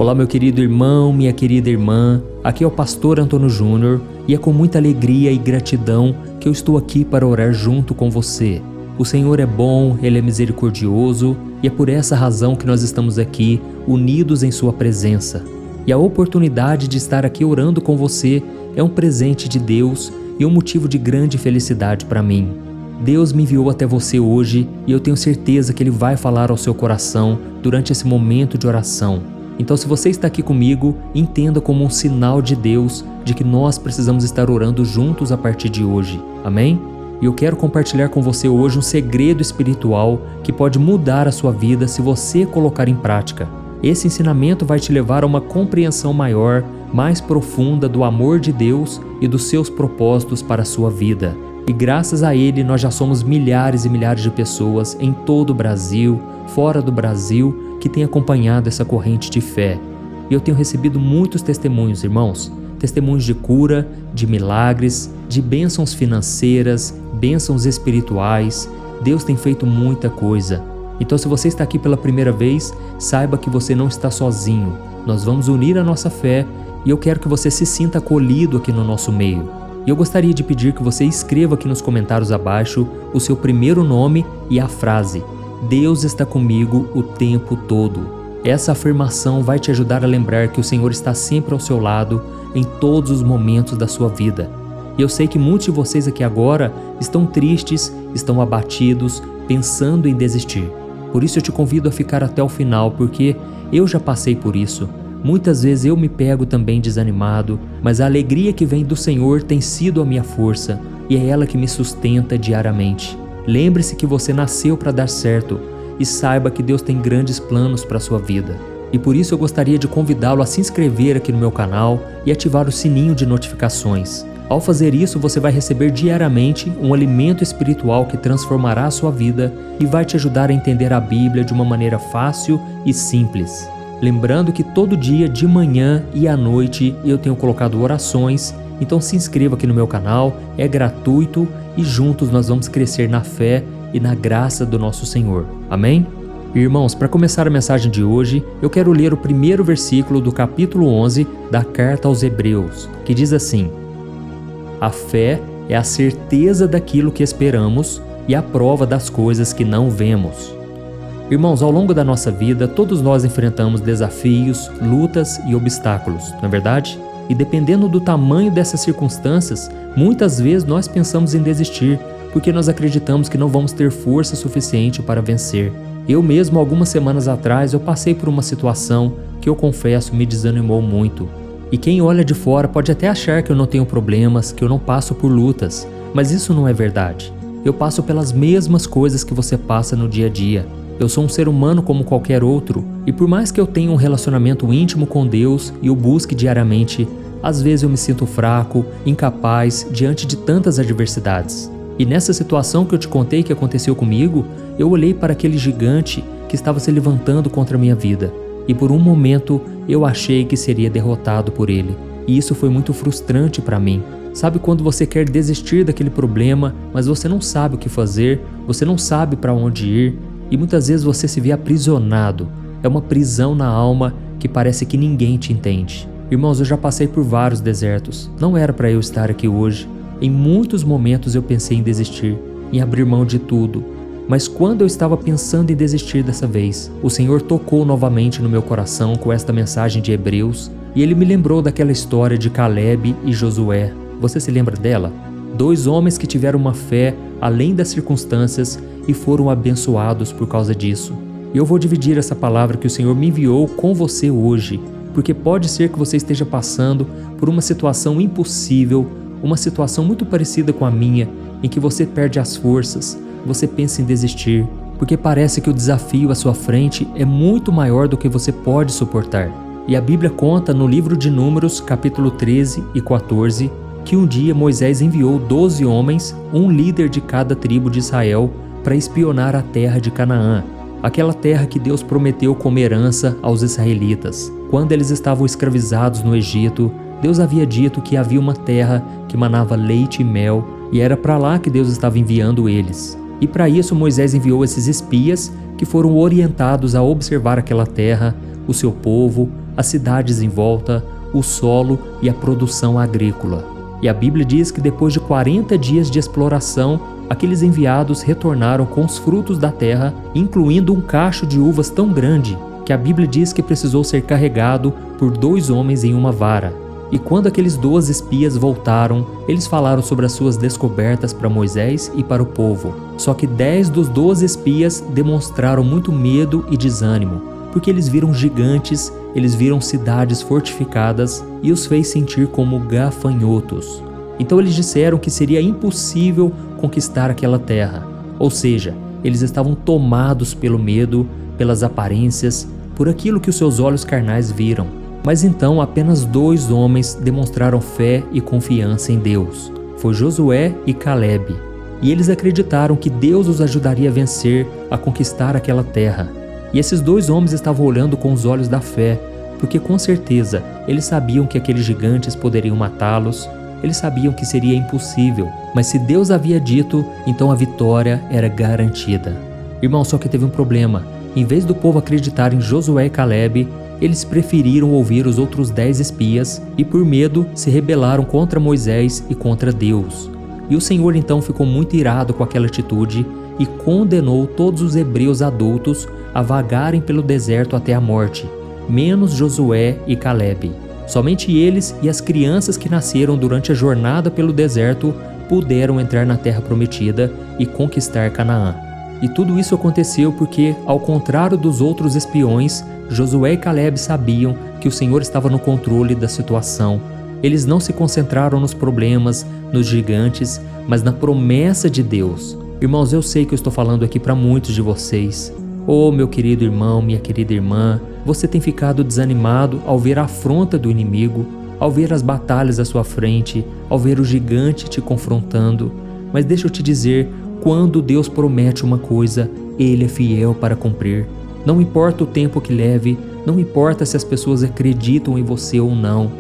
Olá, meu querido irmão, minha querida irmã, aqui é o pastor Antônio Júnior e é com muita alegria e gratidão que eu estou aqui para orar junto com você. O Senhor é bom, Ele é misericordioso e é por essa razão que nós estamos aqui, unidos em Sua presença. E a oportunidade de estar aqui orando com você é um presente de Deus e um motivo de grande felicidade para mim. Deus me enviou até você hoje e eu tenho certeza que Ele vai falar ao seu coração durante esse momento de oração. Então, se você está aqui comigo, entenda como um sinal de Deus de que nós precisamos estar orando juntos a partir de hoje. Amém? E eu quero compartilhar com você hoje um segredo espiritual que pode mudar a sua vida se você colocar em prática. Esse ensinamento vai te levar a uma compreensão maior, mais profunda do amor de Deus e dos seus propósitos para a sua vida. E graças a ele nós já somos milhares e milhares de pessoas em todo o Brasil, fora do Brasil, que têm acompanhado essa corrente de fé. E eu tenho recebido muitos testemunhos, irmãos. Testemunhos de cura, de milagres, de bênçãos financeiras, bênçãos espirituais. Deus tem feito muita coisa. Então, se você está aqui pela primeira vez, saiba que você não está sozinho. Nós vamos unir a nossa fé e eu quero que você se sinta acolhido aqui no nosso meio. E eu gostaria de pedir que você escreva aqui nos comentários abaixo o seu primeiro nome e a frase: Deus está comigo o tempo todo. Essa afirmação vai te ajudar a lembrar que o Senhor está sempre ao seu lado em todos os momentos da sua vida. E eu sei que muitos de vocês aqui agora estão tristes, estão abatidos, pensando em desistir. Por isso eu te convido a ficar até o final, porque eu já passei por isso. Muitas vezes eu me pego também desanimado, mas a alegria que vem do Senhor tem sido a minha força e é ela que me sustenta diariamente. Lembre-se que você nasceu para dar certo e saiba que Deus tem grandes planos para a sua vida. E por isso eu gostaria de convidá-lo a se inscrever aqui no meu canal e ativar o sininho de notificações. Ao fazer isso, você vai receber diariamente um alimento espiritual que transformará a sua vida e vai te ajudar a entender a Bíblia de uma maneira fácil e simples. Lembrando que todo dia, de manhã e à noite, eu tenho colocado orações, então se inscreva aqui no meu canal, é gratuito e juntos nós vamos crescer na fé e na graça do nosso Senhor. Amém? Irmãos, para começar a mensagem de hoje, eu quero ler o primeiro versículo do capítulo 11 da Carta aos Hebreus, que diz assim: A fé é a certeza daquilo que esperamos e a prova das coisas que não vemos. Irmãos, ao longo da nossa vida, todos nós enfrentamos desafios, lutas e obstáculos, não é verdade? E dependendo do tamanho dessas circunstâncias, muitas vezes nós pensamos em desistir, porque nós acreditamos que não vamos ter força suficiente para vencer. Eu mesmo, algumas semanas atrás, eu passei por uma situação que eu confesso me desanimou muito. E quem olha de fora pode até achar que eu não tenho problemas, que eu não passo por lutas, mas isso não é verdade. Eu passo pelas mesmas coisas que você passa no dia a dia. Eu sou um ser humano como qualquer outro, e por mais que eu tenha um relacionamento íntimo com Deus e o busque diariamente, às vezes eu me sinto fraco, incapaz, diante de tantas adversidades. E nessa situação que eu te contei que aconteceu comigo, eu olhei para aquele gigante que estava se levantando contra a minha vida, e por um momento eu achei que seria derrotado por ele. E isso foi muito frustrante para mim. Sabe quando você quer desistir daquele problema, mas você não sabe o que fazer, você não sabe para onde ir, e muitas vezes você se vê aprisionado. É uma prisão na alma que parece que ninguém te entende. Irmãos, eu já passei por vários desertos. Não era para eu estar aqui hoje. Em muitos momentos eu pensei em desistir, em abrir mão de tudo. Mas quando eu estava pensando em desistir dessa vez, o Senhor tocou novamente no meu coração com esta mensagem de Hebreus, e Ele me lembrou daquela história de Caleb e Josué. Você se lembra dela? 2 homens que tiveram uma fé além das circunstâncias e foram abençoados por causa disso. Eu vou dividir essa palavra que o Senhor me enviou com você hoje, porque pode ser que você esteja passando por uma situação impossível, uma situação muito parecida com a minha, em que você perde as forças, você pensa em desistir, porque parece que o desafio à sua frente é muito maior do que você pode suportar. E a Bíblia conta no livro de Números, capítulo 13 e 14, que um dia Moisés enviou 12 homens, um líder de cada tribo de Israel, para espionar a terra de Canaã, aquela terra que Deus prometeu como herança aos israelitas. Quando eles estavam escravizados no Egito, Deus havia dito que havia uma terra que manava leite e mel, e era para lá que Deus estava enviando eles. E para isso Moisés enviou esses espias que foram orientados a observar aquela terra, o seu povo, as cidades em volta, o solo e a produção agrícola. E a Bíblia diz que depois de 40 dias de exploração, aqueles enviados retornaram com os frutos da terra, incluindo um cacho de uvas tão grande que a Bíblia diz que precisou ser carregado por 2 homens em uma vara. E quando aqueles 12 espias voltaram, eles falaram sobre as suas descobertas para Moisés e para o povo. Só que 10 dos 12 espias demonstraram muito medo e desânimo, porque eles viram gigantes, eles viram cidades fortificadas e os fez sentir como gafanhotos. Então eles disseram que seria impossível conquistar aquela terra. Ou seja, eles estavam tomados pelo medo, pelas aparências, por aquilo que os seus olhos carnais viram. Mas então apenas 2 homens demonstraram fé e confiança em Deus. Foi Josué e Calebe. E eles acreditaram que Deus os ajudaria a vencer, a conquistar aquela terra. E esses 2 homens estavam olhando com os olhos da fé, porque com certeza eles sabiam que aqueles gigantes poderiam matá-los, eles sabiam que seria impossível, mas se Deus havia dito, então a vitória era garantida. Irmão, só que teve um problema. Em vez do povo acreditar em Josué e Calebe, eles preferiram ouvir os outros 10 espias e por medo se rebelaram contra Moisés e contra Deus. E o Senhor então ficou muito irado com aquela atitude e condenou todos os hebreus adultos a vagarem pelo deserto até a morte, menos Josué e Calebe. Somente eles e as crianças que nasceram durante a jornada pelo deserto puderam entrar na terra prometida e conquistar Canaã. E tudo isso aconteceu porque, ao contrário dos outros espiões, Josué e Calebe sabiam que o Senhor estava no controle da situação. Eles não se concentraram nos problemas, nos gigantes, mas na promessa de Deus. Irmãos, eu sei que eu estou falando aqui para muitos de vocês. Oh, meu querido irmão, minha querida irmã, você tem ficado desanimado ao ver a afronta do inimigo, ao ver as batalhas à sua frente, ao ver o gigante te confrontando. Mas deixa eu te dizer, quando Deus promete uma coisa, Ele é fiel para cumprir. Não importa o tempo que leve, não importa se as pessoas acreditam em você ou não,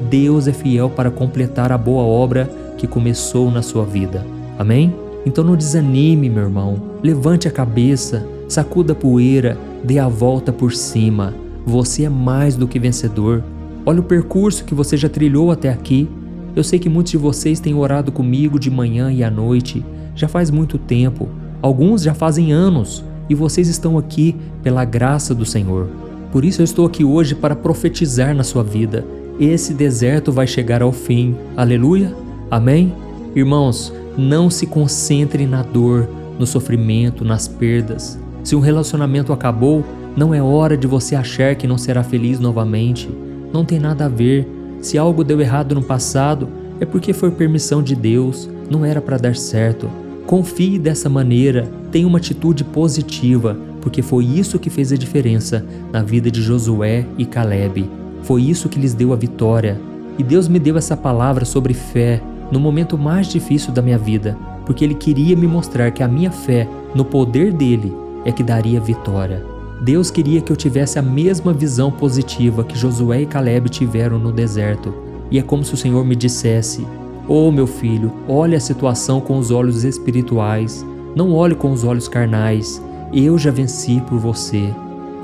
Deus é fiel para completar a boa obra que começou na sua vida. Amém? Então não desanime, meu irmão. Levante a cabeça, sacuda a poeira, dê a volta por cima. Você é mais do que vencedor. Olha o percurso que você já trilhou até aqui. Eu sei que muitos de vocês têm orado comigo de manhã e à noite. Já faz muito tempo. Alguns já fazem anos. E vocês estão aqui pela graça do Senhor. Por isso eu estou aqui hoje para profetizar na sua vida. Esse deserto vai chegar ao fim. Aleluia? Amém? Irmãos, não se concentre na dor, no sofrimento, nas perdas. Se um relacionamento acabou, não é hora de você achar que não será feliz novamente. Não tem nada a ver. Se algo deu errado no passado, é porque foi permissão de Deus, não era para dar certo. Confie dessa maneira, tenha uma atitude positiva, porque foi isso que fez a diferença na vida de Josué e Calebe. Foi isso que lhes deu a vitória. E Deus me deu essa palavra sobre fé no momento mais difícil da minha vida, porque Ele queria me mostrar que a minha fé no poder dEle é que daria vitória. Deus queria que eu tivesse a mesma visão positiva que Josué e Calebe tiveram no deserto. E é como se o Senhor me dissesse: "Oh, meu filho, olhe a situação com os olhos espirituais, não olhe com os olhos carnais. Eu já venci por você."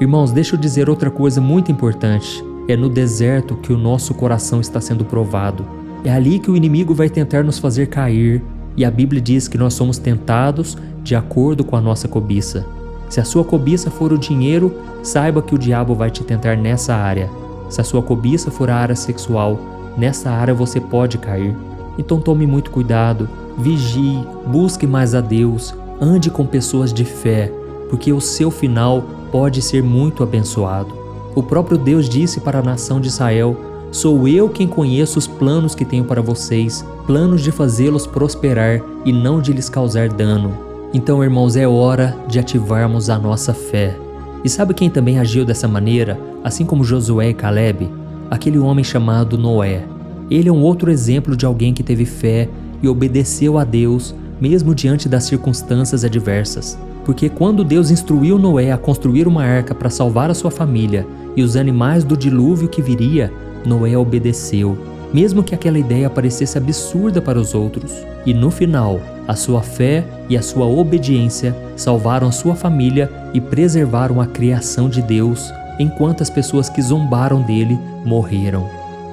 Irmãos, deixa eu dizer outra coisa muito importante. É no deserto que o nosso coração está sendo provado. É ali que o inimigo vai tentar nos fazer cair. E a Bíblia diz que nós somos tentados de acordo com a nossa cobiça. Se a sua cobiça for o dinheiro, saiba que o diabo vai te tentar nessa área. Se a sua cobiça for a área sexual, nessa área você pode cair. Então tome muito cuidado, vigie, busque mais a Deus, ande com pessoas de fé, porque o seu final pode ser muito abençoado. O próprio Deus disse para a nação de Israel: "Sou eu quem conheço os planos que tenho para vocês, planos de fazê-los prosperar e não de lhes causar dano." Então, irmãos, é hora de ativarmos a nossa fé. E sabe quem também agiu dessa maneira, assim como Josué e Calebe? Aquele homem chamado Noé. Ele é um outro exemplo de alguém que teve fé e obedeceu a Deus, mesmo diante das circunstâncias adversas. Porque quando Deus instruiu Noé a construir uma arca para salvar a sua família e os animais do dilúvio que viria, Noé obedeceu, mesmo que aquela ideia parecesse absurda para os outros. E no final, a sua fé e a sua obediência salvaram sua família e preservaram a criação de Deus, enquanto as pessoas que zombaram dele morreram.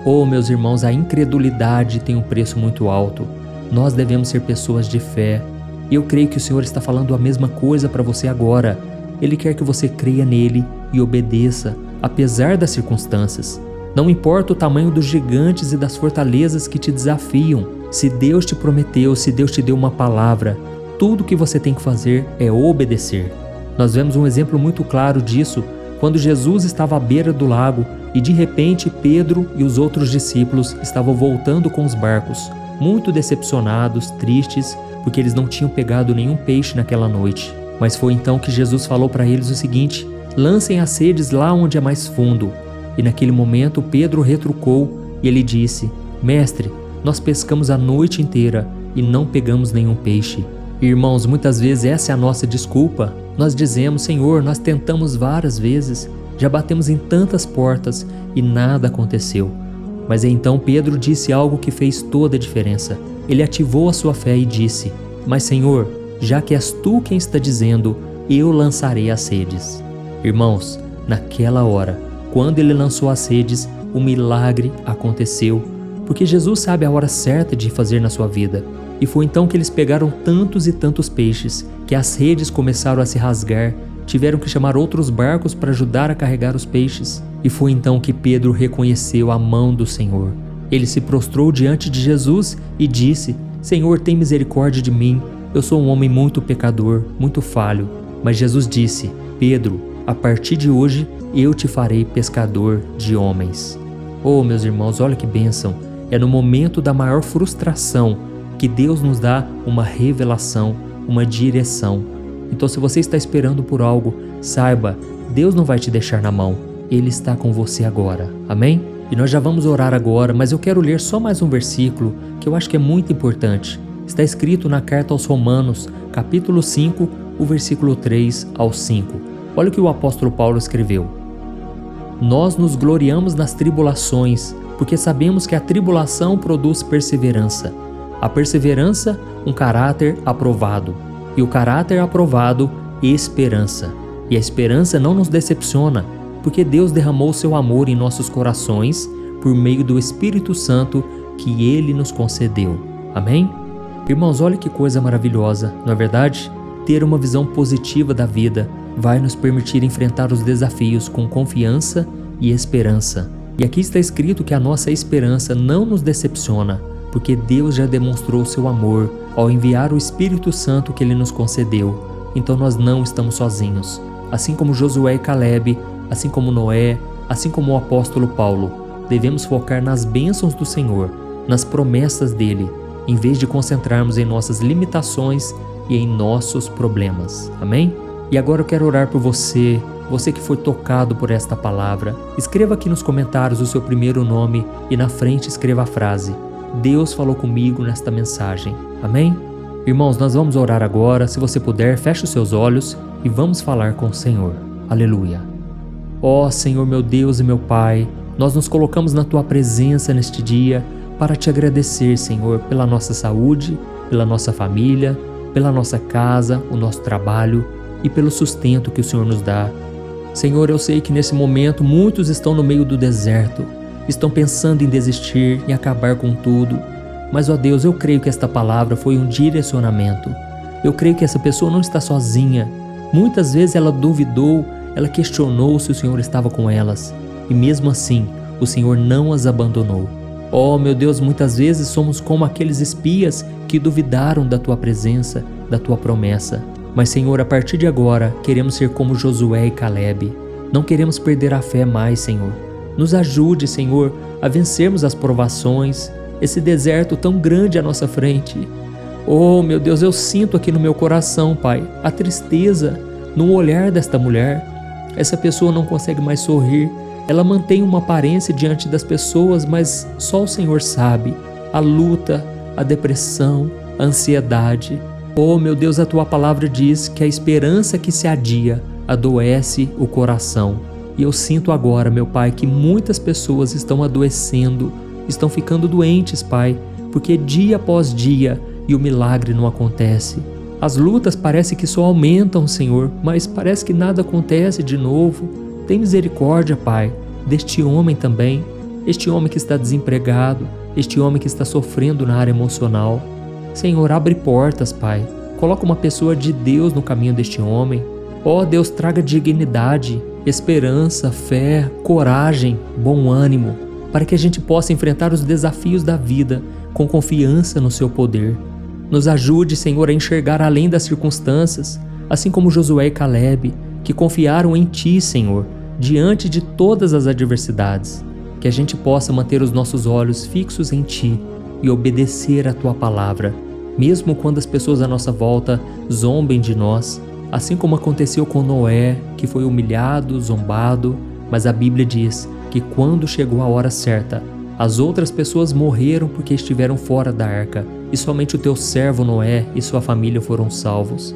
Oh, meus irmãos, a incredulidade tem um preço muito alto. Nós devemos ser pessoas de fé. E eu creio que o Senhor está falando a mesma coisa para você agora. Ele quer que você creia nele e obedeça, apesar das circunstâncias. Não importa o tamanho dos gigantes e das fortalezas que te desafiam. Se Deus te prometeu, se Deus te deu uma palavra, tudo o que você tem que fazer é obedecer. Nós vemos um exemplo muito claro disso quando Jesus estava à beira do lago e de repente Pedro e os outros discípulos estavam voltando com os barcos, muito decepcionados, tristes, porque eles não tinham pegado nenhum peixe naquela noite. Mas foi então que Jesus falou para eles o seguinte: lancem as redes lá onde é mais fundo. E naquele momento Pedro retrucou e ele disse: Mestre, nós pescamos a noite inteira e não pegamos nenhum peixe. Irmãos, muitas vezes essa é a nossa desculpa. Nós dizemos: Senhor, nós tentamos várias vezes, já batemos em tantas portas e nada aconteceu. Mas então Pedro disse algo que fez toda a diferença. Ele ativou a sua fé e disse: Mas Senhor, já que és tu quem está dizendo, eu lançarei as redes. Irmãos, naquela hora, quando ele lançou as redes, o milagre aconteceu, porque Jesus sabe a hora certa de fazer na sua vida. E foi então que eles pegaram tantos e tantos peixes, que as redes começaram a se rasgar, tiveram que chamar outros barcos para ajudar a carregar os peixes. E foi então que Pedro reconheceu a mão do Senhor. Ele se prostrou diante de Jesus e disse: Senhor, tem misericórdia de mim, eu sou um homem muito pecador, muito falho. Mas Jesus disse: Pedro, a partir de hoje eu te farei pescador de homens. Oh, meus irmãos, olha que bênção! É no momento da maior frustração que Deus nos dá uma revelação, uma direção. Então, se você está esperando por algo, saiba, Deus não vai te deixar na mão. Ele está com você agora. Amém? E nós já vamos orar agora, mas eu quero ler só mais um versículo que eu acho que é muito importante. Está escrito na carta aos Romanos, capítulo 5, o versículo 3 ao 5. Olha o que o apóstolo Paulo escreveu. Nós nos gloriamos nas tribulações, porque sabemos que a tribulação produz perseverança. A perseverança, um caráter aprovado. E o caráter aprovado, esperança. E a esperança não nos decepciona, porque Deus derramou seu amor em nossos corações por meio do Espírito Santo que Ele nos concedeu. Amém? Irmãos, olha que coisa maravilhosa, não é verdade? Ter uma visão positiva da vida vai nos permitir enfrentar os desafios com confiança e esperança. E aqui está escrito que a nossa esperança não nos decepciona, porque Deus já demonstrou seu amor ao enviar o Espírito Santo que Ele nos concedeu. Então nós não estamos sozinhos. Assim como Josué e Caleb, assim como Noé, assim como o apóstolo Paulo, devemos focar nas bênçãos do Senhor, nas promessas dele, em vez de concentrarmos em nossas limitações e em nossos problemas. Amém? E agora eu quero orar por você, você que foi tocado por esta palavra. Escreva aqui nos comentários o seu primeiro nome e na frente escreva a frase: Deus falou comigo nesta mensagem. Amém? Irmãos, nós vamos orar agora. Se você puder, feche os seus olhos e vamos falar com o Senhor. Aleluia. Ó Senhor, meu Deus e meu Pai, nós nos colocamos na Tua presença neste dia para Te agradecer, Senhor, pela nossa saúde, pela nossa família, pela nossa casa, o nosso trabalho e pelo sustento que o Senhor nos dá. Senhor, eu sei que nesse momento muitos estão no meio do deserto, estão pensando em desistir, em acabar com tudo. Mas, ó Deus, eu creio que esta palavra foi um direcionamento. Eu creio que essa pessoa não está sozinha. Muitas vezes ela duvidou, ela questionou se o Senhor estava com elas. E mesmo assim, o Senhor não as abandonou. Oh, meu Deus, muitas vezes somos como aqueles espias que duvidaram da Tua presença, da Tua promessa. Mas, Senhor, a partir de agora, queremos ser como Josué e Caleb. Não queremos perder a fé mais, Senhor. Nos ajude, Senhor, a vencermos as provações, esse deserto tão grande à nossa frente. Oh, meu Deus, eu sinto aqui no meu coração, Pai, a tristeza no olhar desta mulher. Essa pessoa não consegue mais sorrir. Ela mantém uma aparência diante das pessoas, mas só o Senhor sabe. A luta, a depressão, a ansiedade. Oh, meu Deus, a Tua palavra diz que a esperança que se adia adoece o coração. E eu sinto agora, meu Pai, que muitas pessoas estão adoecendo, estão ficando doentes, Pai, porque dia após dia e o milagre não acontece. As lutas parecem que só aumentam, Senhor, mas parece que nada acontece de novo. Tem misericórdia, Pai, deste homem também, este homem que está desempregado, este homem que está sofrendo na área emocional. Senhor, abre portas, Pai. Coloca uma pessoa de Deus no caminho deste homem. Ó Deus, traga dignidade, esperança, fé, coragem, bom ânimo, para que a gente possa enfrentar os desafios da vida com confiança no Seu poder. Nos ajude, Senhor, a enxergar além das circunstâncias, assim como Josué e Caleb, que confiaram em Ti, Senhor, diante de todas as adversidades. Que a gente possa manter os nossos olhos fixos em Ti e obedecer a Tua palavra, mesmo quando as pessoas à nossa volta zombem de nós, assim como aconteceu com Noé, que foi humilhado, zombado, mas a Bíblia diz que quando chegou a hora certa, as outras pessoas morreram porque estiveram fora da arca, e somente o Teu servo Noé e sua família foram salvos.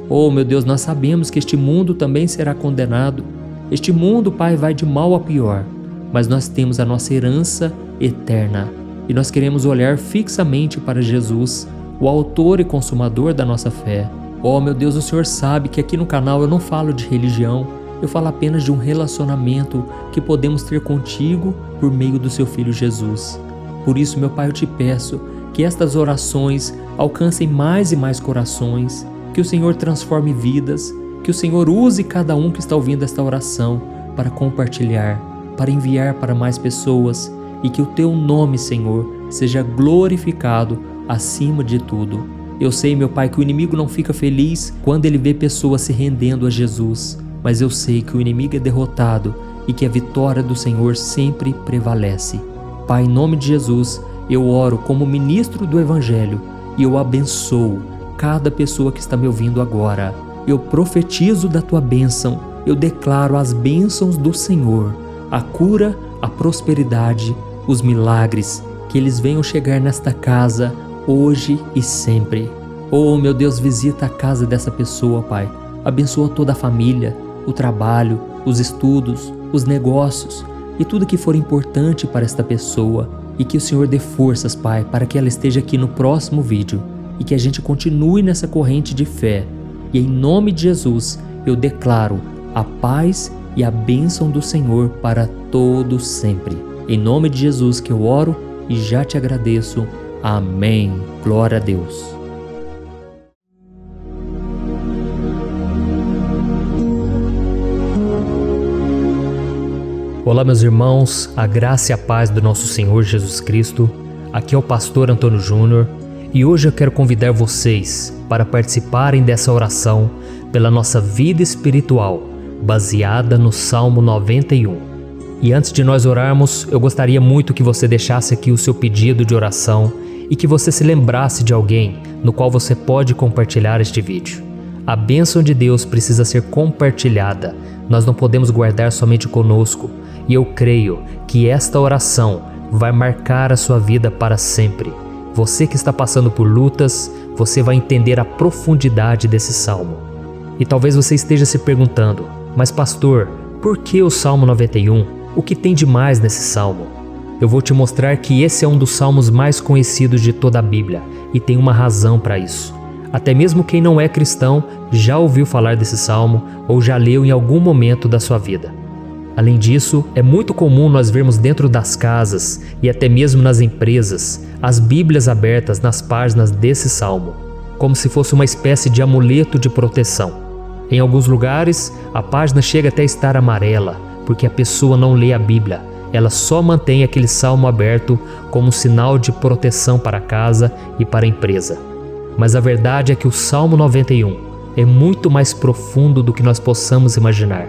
Oh, meu Deus, nós sabemos que este mundo também será condenado. Este mundo, Pai, vai de mal a pior, mas nós temos a nossa herança eterna, e nós queremos olhar fixamente para Jesus, o autor e consumador da nossa fé. Oh, meu Deus, o Senhor sabe que aqui no canal eu não falo de religião, eu falo apenas de um relacionamento que podemos ter contigo por meio do Seu Filho Jesus. Por isso, meu Pai, eu te peço que estas orações alcancem mais e mais corações, que o Senhor transforme vidas, que o Senhor use cada um que está ouvindo esta oração para compartilhar, para enviar para mais pessoas, e que o Teu nome, Senhor, seja glorificado acima de tudo. Eu sei, meu Pai, que o inimigo não fica feliz quando ele vê pessoas se rendendo a Jesus, mas eu sei que o inimigo é derrotado e que a vitória do Senhor sempre prevalece. Pai, em nome de Jesus, eu oro como ministro do Evangelho e eu abençoo cada pessoa que está me ouvindo agora. Eu profetizo da Tua bênção, eu declaro as bênçãos do Senhor, a cura, a prosperidade, os milagres, que eles venham chegar nesta casa hoje e sempre. Oh, meu Deus, visita a casa dessa pessoa, Pai. Abençoa toda a família, o trabalho, os estudos, os negócios e tudo que for importante para esta pessoa. E que o Senhor dê forças, Pai, para que ela esteja aqui no próximo vídeo e que a gente continue nessa corrente de fé. E em nome de Jesus, eu declaro a paz e a bênção do Senhor para todos sempre. Em nome de Jesus que eu oro e já te agradeço. Amém. Glória a Deus. Olá, meus irmãos, a graça e a paz do nosso Senhor Jesus Cristo. Aqui é o pastor Antônio Júnior e hoje eu quero convidar vocês para participarem dessa oração pela nossa vida espiritual, baseada no Salmo 91. E antes de nós orarmos, eu gostaria muito que você deixasse aqui o seu pedido de oração e que você se lembrasse de alguém no qual você pode compartilhar este vídeo. A bênção de Deus precisa ser compartilhada, nós não podemos guardar somente conosco, e eu creio que esta oração vai marcar a sua vida para sempre. Você que está passando por lutas, você vai entender a profundidade desse salmo. E talvez você esteja se perguntando, mas pastor, por que o Salmo 91? O que tem de mais nesse salmo? Eu vou te mostrar que esse é um dos salmos mais conhecidos de toda a Bíblia e tem uma razão para isso. Até mesmo quem não é cristão já ouviu falar desse salmo ou já leu em algum momento da sua vida. Além disso, é muito comum nós vermos dentro das casas e até mesmo nas empresas as Bíblias abertas nas páginas desse salmo, como se fosse uma espécie de amuleto de proteção. Em alguns lugares, a página chega até a estar amarela, porque a pessoa não lê a Bíblia. Ela só mantém aquele salmo aberto como um sinal de proteção para a casa e para a empresa. Mas a verdade é que o Salmo 91 é muito mais profundo do que nós possamos imaginar.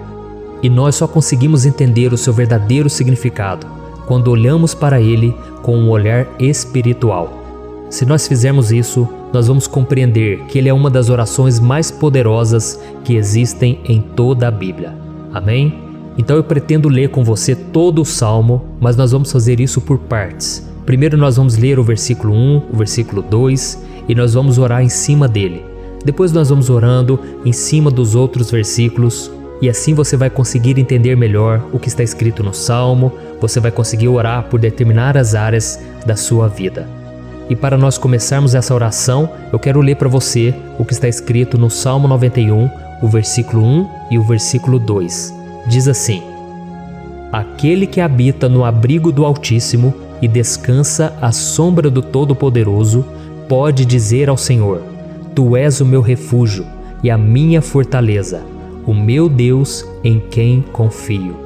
E nós só conseguimos entender o seu verdadeiro significado quando olhamos para ele com um olhar espiritual. Se nós fizermos isso, nós vamos compreender que ele é uma das orações mais poderosas que existem em toda a Bíblia. Amém? Então eu pretendo ler com você todo o Salmo, mas nós vamos fazer isso por partes. Primeiro nós vamos ler o versículo 1, o versículo 2 e nós vamos orar em cima dele. Depois nós vamos orando em cima dos outros versículos e assim você vai conseguir entender melhor o que está escrito no Salmo, você vai conseguir orar por determinadas áreas da sua vida. E para nós começarmos essa oração, eu quero ler para você o que está escrito no Salmo 91, o versículo 1 e o versículo 2. Diz assim: Aquele que habita no abrigo do Altíssimo e descansa à sombra do Todo-Poderoso pode dizer ao Senhor: Tu és o meu refúgio e a minha fortaleza, o meu Deus em quem confio.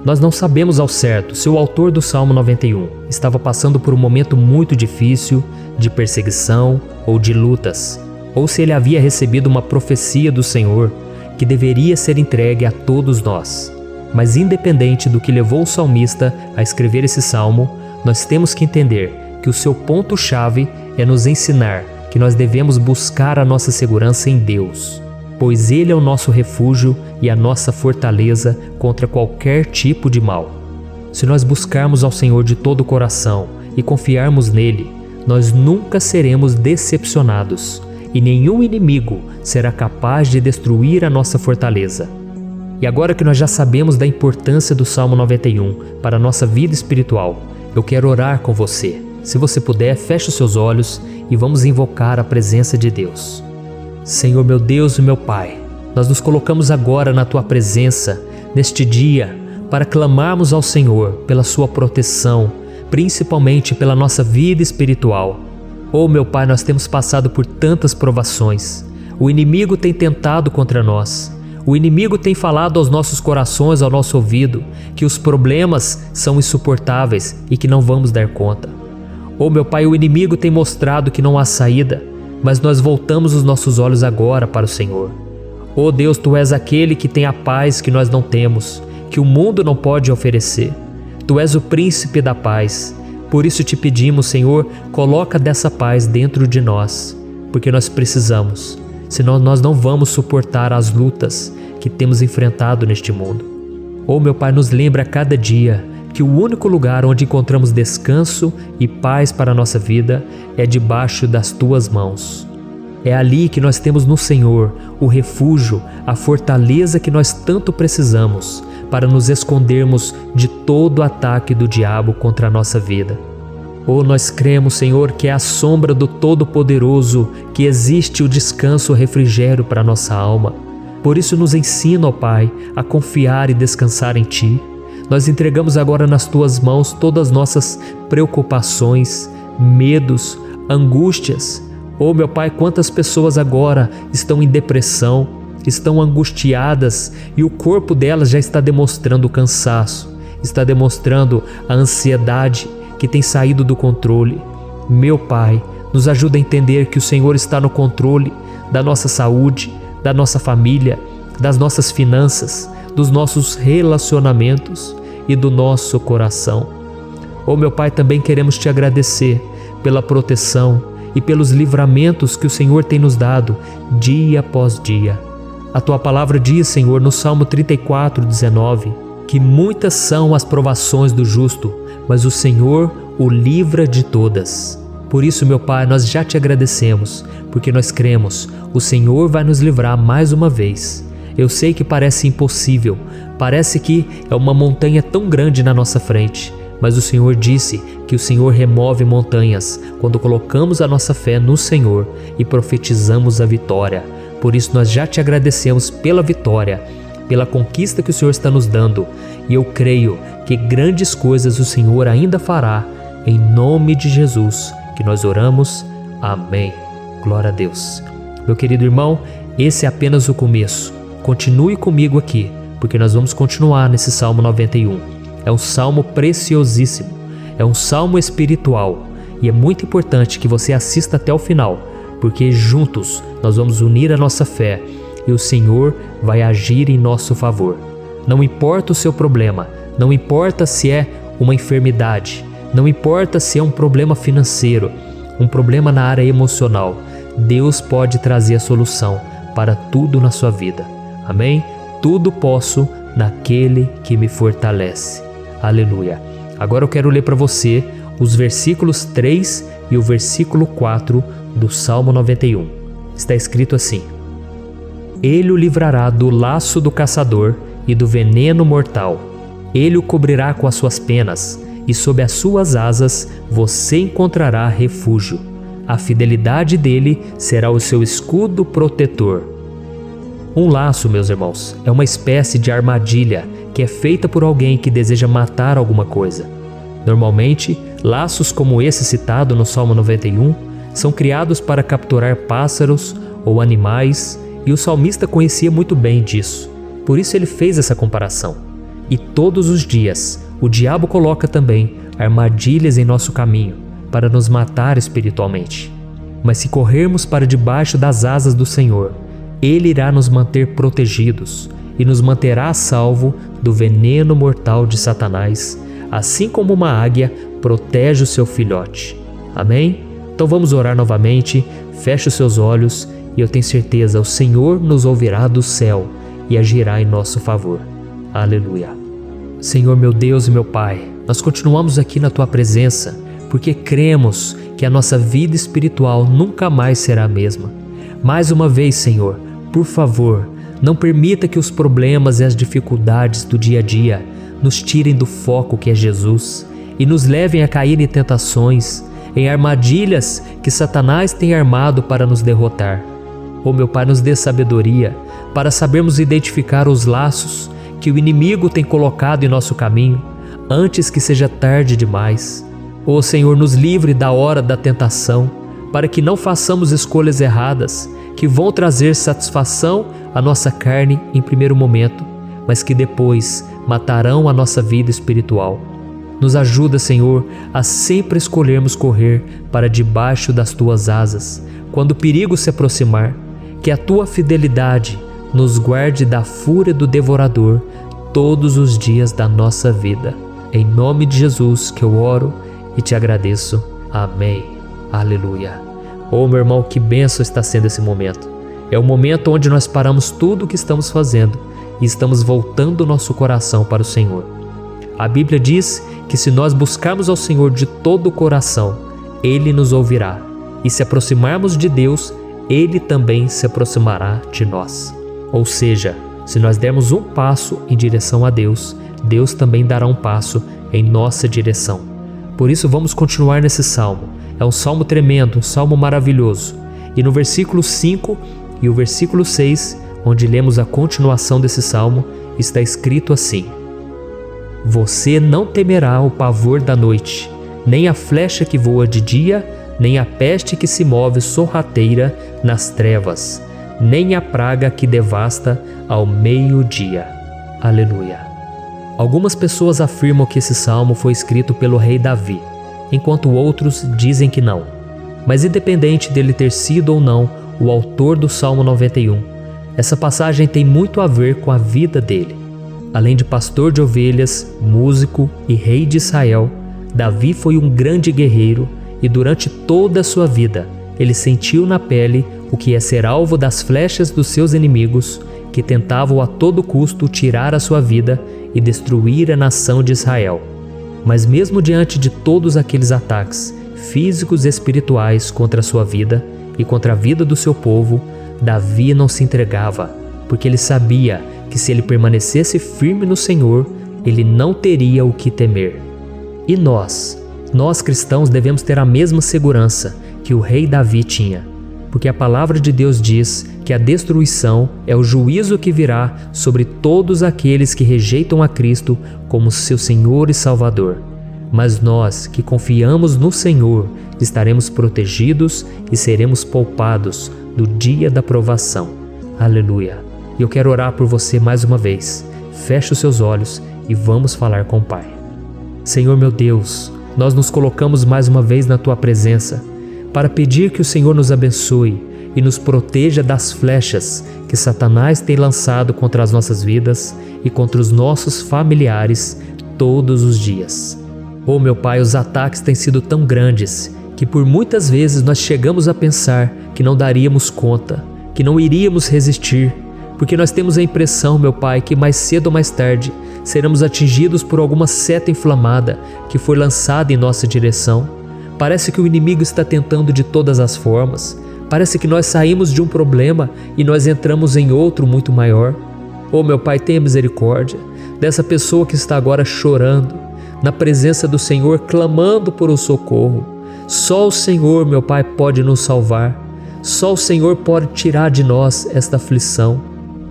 Nós não sabemos ao certo se o autor do Salmo 91 estava passando por um momento muito difícil, de perseguição ou de lutas, ou se ele havia recebido uma profecia do Senhor que deveria ser entregue a todos nós. Mas independente do que levou o salmista a escrever esse salmo, nós temos que entender que o seu ponto-chave é nos ensinar que nós devemos buscar a nossa segurança em Deus, pois Ele é o nosso refúgio e a nossa fortaleza contra qualquer tipo de mal. Se nós buscarmos ao Senhor de todo o coração e confiarmos nele, nós nunca seremos decepcionados e nenhum inimigo será capaz de destruir a nossa fortaleza. E agora que nós já sabemos da importância do Salmo 91 para a nossa vida espiritual, eu quero orar com você. Se você puder, feche os seus olhos e vamos invocar a presença de Deus. Senhor meu Deus e meu Pai, nós nos colocamos agora na Tua presença, neste dia, para clamarmos ao Senhor pela Sua proteção, principalmente pela nossa vida espiritual. Oh meu Pai, nós temos passado por tantas provações. O inimigo tem tentado contra nós. O inimigo tem falado aos nossos corações, ao nosso ouvido, que os problemas são insuportáveis e que não vamos dar conta. Oh meu Pai, o inimigo tem mostrado que não há saída, mas nós voltamos os nossos olhos agora para o Senhor. Oh Deus, Tu és aquele que tem a paz que nós não temos, que o mundo não pode oferecer. Tu és o príncipe da paz. Por isso te pedimos, Senhor, coloca dessa paz dentro de nós, porque nós precisamos, senão nós não vamos suportar as lutas que temos enfrentado neste mundo. Oh meu Pai, nos lembra a cada dia que o único lugar onde encontramos descanso e paz para a nossa vida é debaixo das Tuas mãos. É ali que nós temos no Senhor o refúgio, a fortaleza que nós tanto precisamos para nos escondermos de todo ataque do diabo contra a nossa vida. Oh, nós cremos, Senhor, que é à sombra do Todo-Poderoso que existe o descanso, o refrigério para a nossa alma. Por isso nos ensina, ó Pai, a confiar e descansar em Ti. Nós entregamos agora nas Tuas mãos todas as nossas preocupações, medos, angústias. Oh meu Pai, quantas pessoas agora estão em depressão, estão angustiadas e o corpo delas já está demonstrando o cansaço, está demonstrando a ansiedade que tem saído do controle. Meu Pai, nos ajuda a entender que o Senhor está no controle da nossa saúde, da nossa família, das nossas finanças, dos nossos relacionamentos e do nosso coração. Oh meu Pai, também queremos Te agradecer pela proteção e pelos livramentos que o Senhor tem nos dado dia após dia. A Tua palavra diz, Senhor, no Salmo 34:19, que muitas são as provações do justo, mas o Senhor o livra de todas. Por isso, meu Pai, nós já Te agradecemos, porque nós cremos, o Senhor vai nos livrar mais uma vez. Eu sei que parece impossível, parece que é uma montanha tão grande na nossa frente, mas o Senhor disse que o Senhor remove montanhas quando colocamos a nossa fé no Senhor e profetizamos a vitória. Por isso nós já Te agradecemos pela vitória, pela conquista que o Senhor está nos dando, e eu creio que grandes coisas o Senhor ainda fará, em nome de Jesus, que nós oramos. Amém. Glória a Deus. Meu querido irmão, esse é apenas o começo. Continue comigo aqui, porque nós vamos continuar nesse Salmo 91. É um salmo preciosíssimo, é um salmo espiritual, e é muito importante que você assista até o final, porque juntos nós vamos unir a nossa fé e o Senhor vai agir em nosso favor. Não importa o seu problema, não importa se é uma enfermidade, não importa se é um problema financeiro, um problema na área emocional, Deus pode trazer a solução para tudo na sua vida. Amém? Tudo posso naquele que me fortalece. Aleluia. Agora eu quero ler para você os versículos 3 e o versículo 4 do Salmo 91. Está escrito assim: Ele o livrará do laço do caçador e do veneno mortal. Ele o cobrirá com as suas penas, e sob as suas asas você encontrará refúgio. A fidelidade dele será o seu escudo protetor. Um laço, meus irmãos, é uma espécie de armadilha que é feita por alguém que deseja matar alguma coisa. Normalmente, laços como esse citado no Salmo 91 são criados para capturar pássaros ou animais, e o salmista conhecia muito bem disso. Por isso ele fez essa comparação. E todos os dias, o diabo coloca também armadilhas em nosso caminho para nos matar espiritualmente. Mas se corrermos para debaixo das asas do Senhor, Ele irá nos manter protegidos e nos manterá a salvo do veneno mortal de Satanás, assim como uma águia protege o seu filhote. Amém? Então vamos orar novamente, feche os seus olhos e eu tenho certeza, o Senhor nos ouvirá do céu e agirá em nosso favor. Aleluia. Senhor meu Deus e meu Pai, nós continuamos aqui na Tua presença porque cremos que a nossa vida espiritual nunca mais será a mesma. Mais uma vez, Senhor, por favor, não permita que os problemas e as dificuldades do dia a dia nos tirem do foco que é Jesus e nos levem a cair em tentações, em armadilhas que Satanás tem armado para nos derrotar. Oh meu Pai, nos dê sabedoria para sabermos identificar os laços que o inimigo tem colocado em nosso caminho antes que seja tarde demais. Oh Senhor, nos livre da hora da tentação, para que não façamos escolhas erradas que vão trazer satisfação à nossa carne em primeiro momento, mas que depois matarão a nossa vida espiritual. Nos ajuda, Senhor, a sempre escolhermos correr para debaixo das Tuas asas, quando o perigo se aproximar, que a Tua fidelidade nos guarde da fúria do devorador todos os dias da nossa vida. Em nome de Jesus que eu oro e te agradeço. Amém. Aleluia. Oh, meu irmão, que bênção está sendo esse momento. É o momento onde nós paramos tudo o que estamos fazendo e estamos voltando o nosso coração para o Senhor. A Bíblia diz que se nós buscarmos ao Senhor de todo o coração, Ele nos ouvirá. E se aproximarmos de Deus, Ele também se aproximará de nós. Ou seja, se nós dermos um passo em direção a Deus, Deus também dará um passo em nossa direção. Por isso vamos continuar nesse salmo. É um salmo tremendo, um salmo maravilhoso. E no versículo 5 e o versículo 6, onde lemos a continuação desse salmo, está escrito assim: Você não temerá o pavor da noite, nem a flecha que voa de dia, nem a peste que se move sorrateira nas trevas, nem a praga que devasta ao meio-dia. Aleluia. Algumas pessoas afirmam que esse salmo foi escrito pelo rei Davi, enquanto outros dizem que não. Mas independente dele ter sido ou não o autor do Salmo 91, essa passagem tem muito a ver com a vida dele. Além de pastor de ovelhas, músico e rei de Israel, Davi foi um grande guerreiro e durante toda a sua vida ele sentiu na pele o que é ser alvo das flechas dos seus inimigos que tentavam a todo custo tirar a sua vida e destruir a nação de Israel. Mas mesmo diante de todos aqueles ataques físicos e espirituais contra a sua vida e contra a vida do seu povo, Davi não se entregava, porque ele sabia que se ele permanecesse firme no Senhor, ele não teria o que temer. E nós cristãos devemos ter a mesma segurança que o rei Davi tinha, porque a palavra de Deus diz que a destruição é o juízo que virá sobre todos aqueles que rejeitam a Cristo como seu Senhor e Salvador. Mas nós que confiamos no Senhor estaremos protegidos e seremos poupados do dia da provação. Aleluia. E eu quero orar por você mais uma vez. Feche os seus olhos e vamos falar com o Pai. Senhor meu Deus, nós nos colocamos mais uma vez na Tua presença para pedir que o Senhor nos abençoe e nos proteja das flechas que Satanás tem lançado contra as nossas vidas e contra os nossos familiares todos os dias. Oh meu Pai, os ataques têm sido tão grandes que por muitas vezes nós chegamos a pensar que não daríamos conta, que não iríamos resistir, porque nós temos a impressão, meu Pai, que mais cedo ou mais tarde seremos atingidos por alguma seta inflamada que foi lançada em nossa direção. Parece que o inimigo está tentando de todas as formas. Parece que nós saímos de um problema e nós entramos em outro muito maior. Oh meu Pai, tenha misericórdia dessa pessoa que está agora chorando, na presença do Senhor, clamando por um socorro. Só o Senhor, meu Pai, pode nos salvar. Só o Senhor pode tirar de nós esta aflição.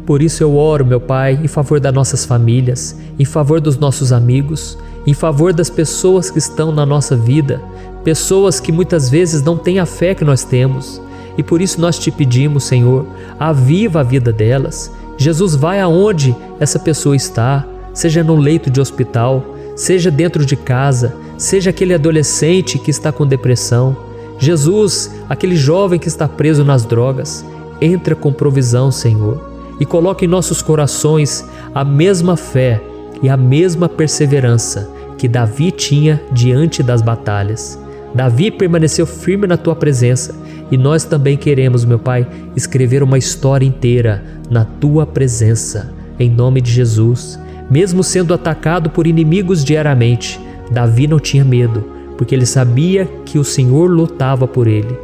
Por isso eu oro, meu Pai, em favor das nossas famílias, em favor dos nossos amigos, em favor das pessoas que estão na nossa vida, pessoas que muitas vezes não têm a fé que nós temos. E por isso nós te pedimos, Senhor, aviva a vida delas. Jesus, vai aonde essa pessoa está, seja no leito de hospital, seja dentro de casa, seja aquele adolescente que está com depressão. Jesus, aquele jovem que está preso nas drogas, entra com provisão, Senhor, e coloca em nossos corações a mesma fé e a mesma perseverança que Davi tinha diante das batalhas. Davi permaneceu firme na tua presença e nós também queremos, meu Pai, escrever uma história inteira na tua presença, em nome de Jesus. Mesmo sendo atacado por inimigos diariamente, Davi não tinha medo, porque ele sabia que o Senhor lutava por ele.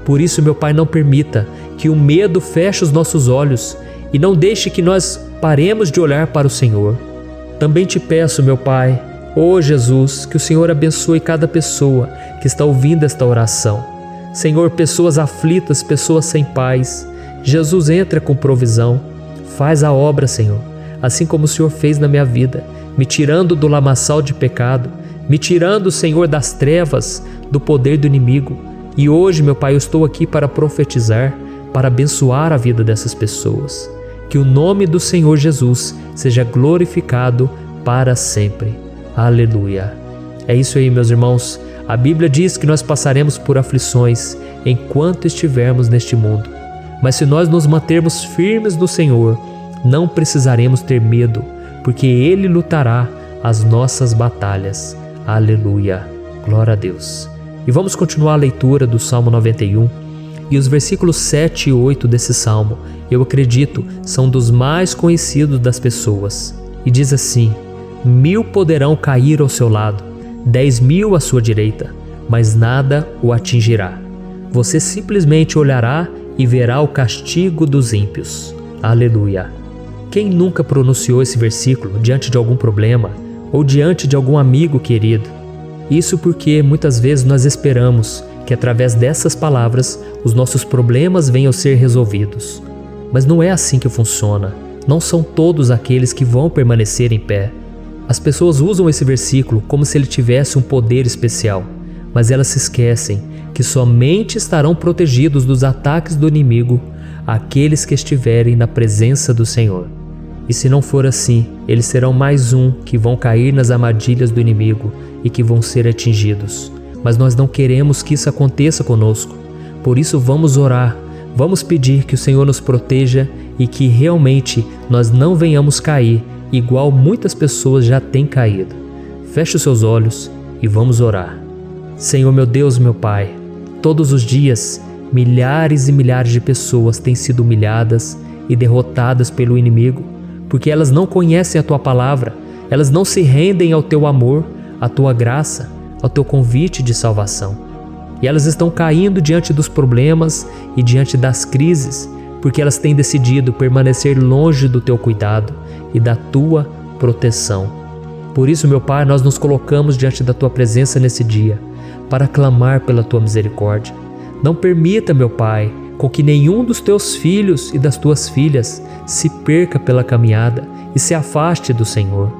Por isso, meu Pai, não permita que o medo feche os nossos olhos e não deixe que nós paremos de olhar para o Senhor. Também te peço, meu Pai, ó Jesus, que o Senhor abençoe cada pessoa que está ouvindo esta oração. Senhor, pessoas aflitas, pessoas sem paz. Jesus, entra com provisão. Faz a obra, Senhor, assim como o Senhor fez na minha vida, me tirando do lamaçal de pecado, me tirando, Senhor, das trevas, do poder do inimigo. E hoje, meu Pai, eu estou aqui para profetizar, para abençoar a vida dessas pessoas. Que o nome do Senhor Jesus seja glorificado para sempre. Aleluia. É isso aí, meus irmãos. A Bíblia diz que nós passaremos por aflições enquanto estivermos neste mundo. Mas se nós nos mantermos firmes no Senhor, não precisaremos ter medo, porque Ele lutará as nossas batalhas. Aleluia. Glória a Deus. E vamos continuar a leitura do Salmo 91. E os versículos 7 e 8 desse salmo, eu acredito, são dos mais conhecidos das pessoas. E diz assim: 1000 poderão cair ao seu lado, 10.000 à sua direita, mas nada o atingirá. Você simplesmente olhará e verá o castigo dos ímpios. Aleluia. Quem nunca pronunciou esse versículo diante de algum problema ou diante de algum amigo querido? Isso porque muitas vezes nós esperamos que através dessas palavras os nossos problemas venham a ser resolvidos. Mas não é assim que funciona. Não são todos aqueles que vão permanecer em pé. As pessoas usam esse versículo como se ele tivesse um poder especial, mas elas se esquecem que somente estarão protegidos dos ataques do inimigo aqueles que estiverem na presença do Senhor. E se não for assim, eles serão mais um que vão cair nas armadilhas do inimigo e que vão ser atingidos. Mas nós não queremos que isso aconteça conosco. Por isso vamos orar, vamos pedir que o Senhor nos proteja e que realmente nós não venhamos cair igual muitas pessoas já têm caído. Feche os seus olhos e vamos orar. Senhor, meu Deus, meu Pai, todos os dias milhares e milhares de pessoas têm sido humilhadas e derrotadas pelo inimigo, porque elas não conhecem a Tua palavra, elas não se rendem ao Teu amor, à Tua graça, ao Teu convite de salvação. E elas estão caindo diante dos problemas e diante das crises, porque elas têm decidido permanecer longe do Teu cuidado e da Tua proteção. Por isso, meu Pai, nós nos colocamos diante da Tua presença nesse dia, para clamar pela Tua misericórdia. Não permita, meu Pai, com que nenhum dos Teus filhos e das Tuas filhas se perca pela caminhada e se afaste do Senhor.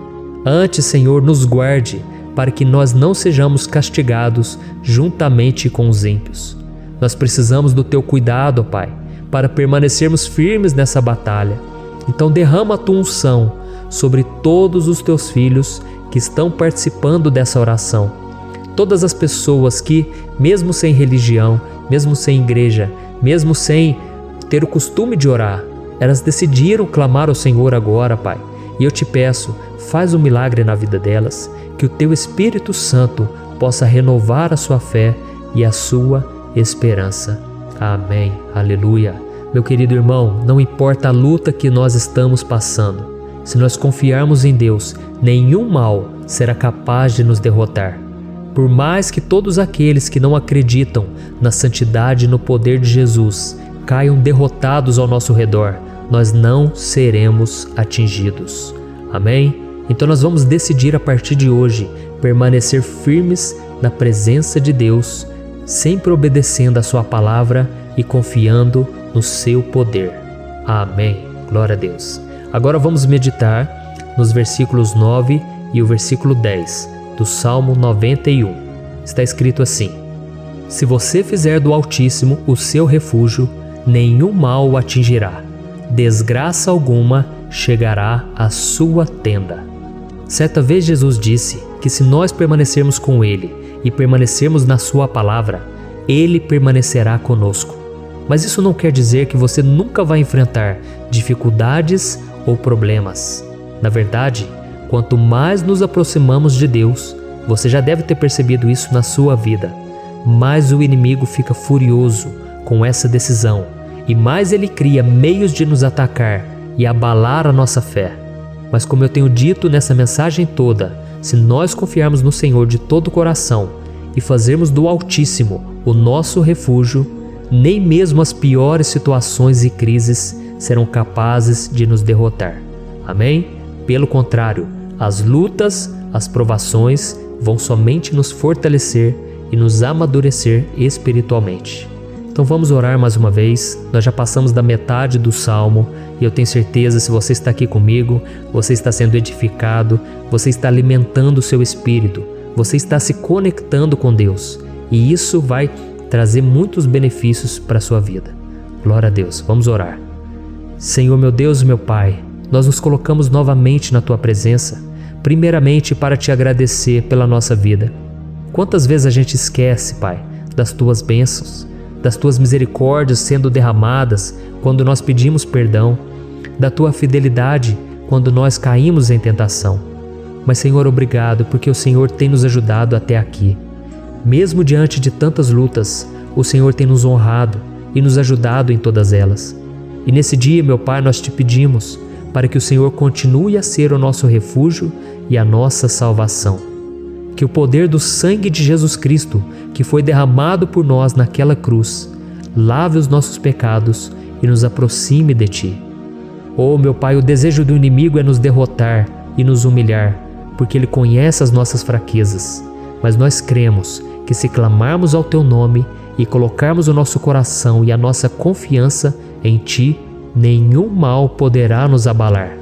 Antes, Senhor, nos guarde, para que nós não sejamos castigados juntamente com os ímpios. Nós precisamos do Teu cuidado, ó Pai, para permanecermos firmes nessa batalha. Então derrama a Tua unção sobre todos os Teus filhos que estão participando dessa oração. Todas as pessoas que, mesmo sem religião, mesmo sem igreja, mesmo sem ter o costume de orar, elas decidiram clamar ao Senhor agora, Pai. E eu te peço, faz um milagre na vida delas, que o Teu Espírito Santo possa renovar a sua fé e a sua esperança. Amém. Aleluia. Meu querido irmão, não importa a luta que nós estamos passando, se nós confiarmos em Deus, nenhum mal será capaz de nos derrotar. Por mais que todos aqueles que não acreditam na santidade e no poder de Jesus caiam derrotados ao nosso redor, nós não seremos atingidos. Amém? Então nós vamos decidir a partir de hoje permanecer firmes na presença de Deus, sempre obedecendo a Sua palavra e confiando no Seu poder. Amém. Glória a Deus. Agora vamos meditar nos versículos 9 e o versículo 10 do Salmo 91. Está escrito assim: Se você fizer do Altíssimo o seu refúgio, nenhum mal o atingirá, desgraça alguma chegará à sua tenda. Certa vez Jesus disse que se nós permanecermos com Ele e permanecermos na sua palavra, Ele permanecerá conosco. Mas isso não quer dizer que você nunca vai enfrentar dificuldades ou problemas. Na verdade, quanto mais nos aproximamos de Deus, você já deve ter percebido isso na sua vida, mais o inimigo fica furioso com essa decisão e mais ele cria meios de nos atacar e abalar a nossa fé. Mas como eu tenho dito nessa mensagem toda, se nós confiarmos no Senhor de todo o coração e fazermos do Altíssimo o nosso refúgio, nem mesmo as piores situações e crises serão capazes de nos derrotar. Amém? Pelo contrário, as lutas, as provações vão somente nos fortalecer e nos amadurecer espiritualmente. Então vamos orar mais uma vez. Nós já passamos da metade do Salmo e eu tenho certeza, se você está aqui comigo, você está sendo edificado, você está alimentando o seu espírito, você está se conectando com Deus e isso vai trazer muitos benefícios para a sua vida. Glória a Deus. Vamos orar. Senhor, meu Deus e meu Pai, nós nos colocamos novamente na Tua presença, primeiramente para Te agradecer pela nossa vida. Quantas vezes a gente esquece, Pai, das Tuas bênçãos, das Tuas misericórdias sendo derramadas quando nós pedimos perdão, da Tua fidelidade quando nós caímos em tentação. Mas, Senhor, obrigado, porque o Senhor tem nos ajudado até aqui. Mesmo diante de tantas lutas, o Senhor tem nos honrado e nos ajudado em todas elas. E nesse dia, meu Pai, nós Te pedimos para que o Senhor continue a ser o nosso refúgio e a nossa salvação. Que o poder do sangue de Jesus Cristo, que foi derramado por nós naquela cruz, lave os nossos pecados e nos aproxime de Ti. Oh, meu Pai, o desejo do inimigo é nos derrotar e nos humilhar, porque ele conhece as nossas fraquezas. Mas nós cremos que se clamarmos ao Teu nome e colocarmos o nosso coração e a nossa confiança em Ti, nenhum mal poderá nos abalar,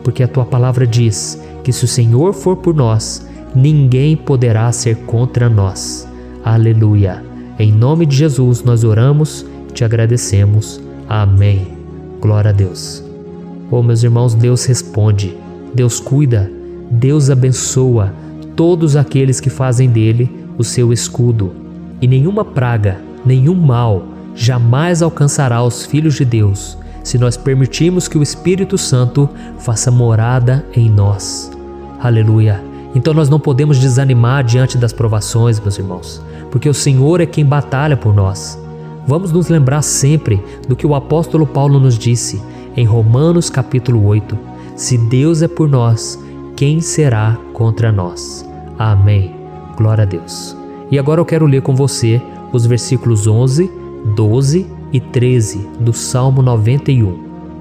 porque a Tua palavra diz que se o Senhor for por nós, ninguém poderá ser contra nós. Aleluia! Em nome de Jesus nós oramos, Te agradecemos. Amém. Glória a Deus. Oh, meus irmãos, Deus responde, Deus cuida, Deus abençoa todos aqueles que fazem dele o seu escudo. E nenhuma praga, nenhum mal jamais alcançará os filhos de Deus, se nós permitirmos que o Espírito Santo faça morada em nós. Aleluia! Então nós não podemos desanimar diante das provações, meus irmãos, porque o Senhor é quem batalha por nós. Vamos nos lembrar sempre do que o apóstolo Paulo nos disse em Romanos capítulo 8. Se Deus é por nós, quem será contra nós? Amém. Glória a Deus. E agora eu quero ler com você os versículos 11, 12 e 13 do Salmo 91.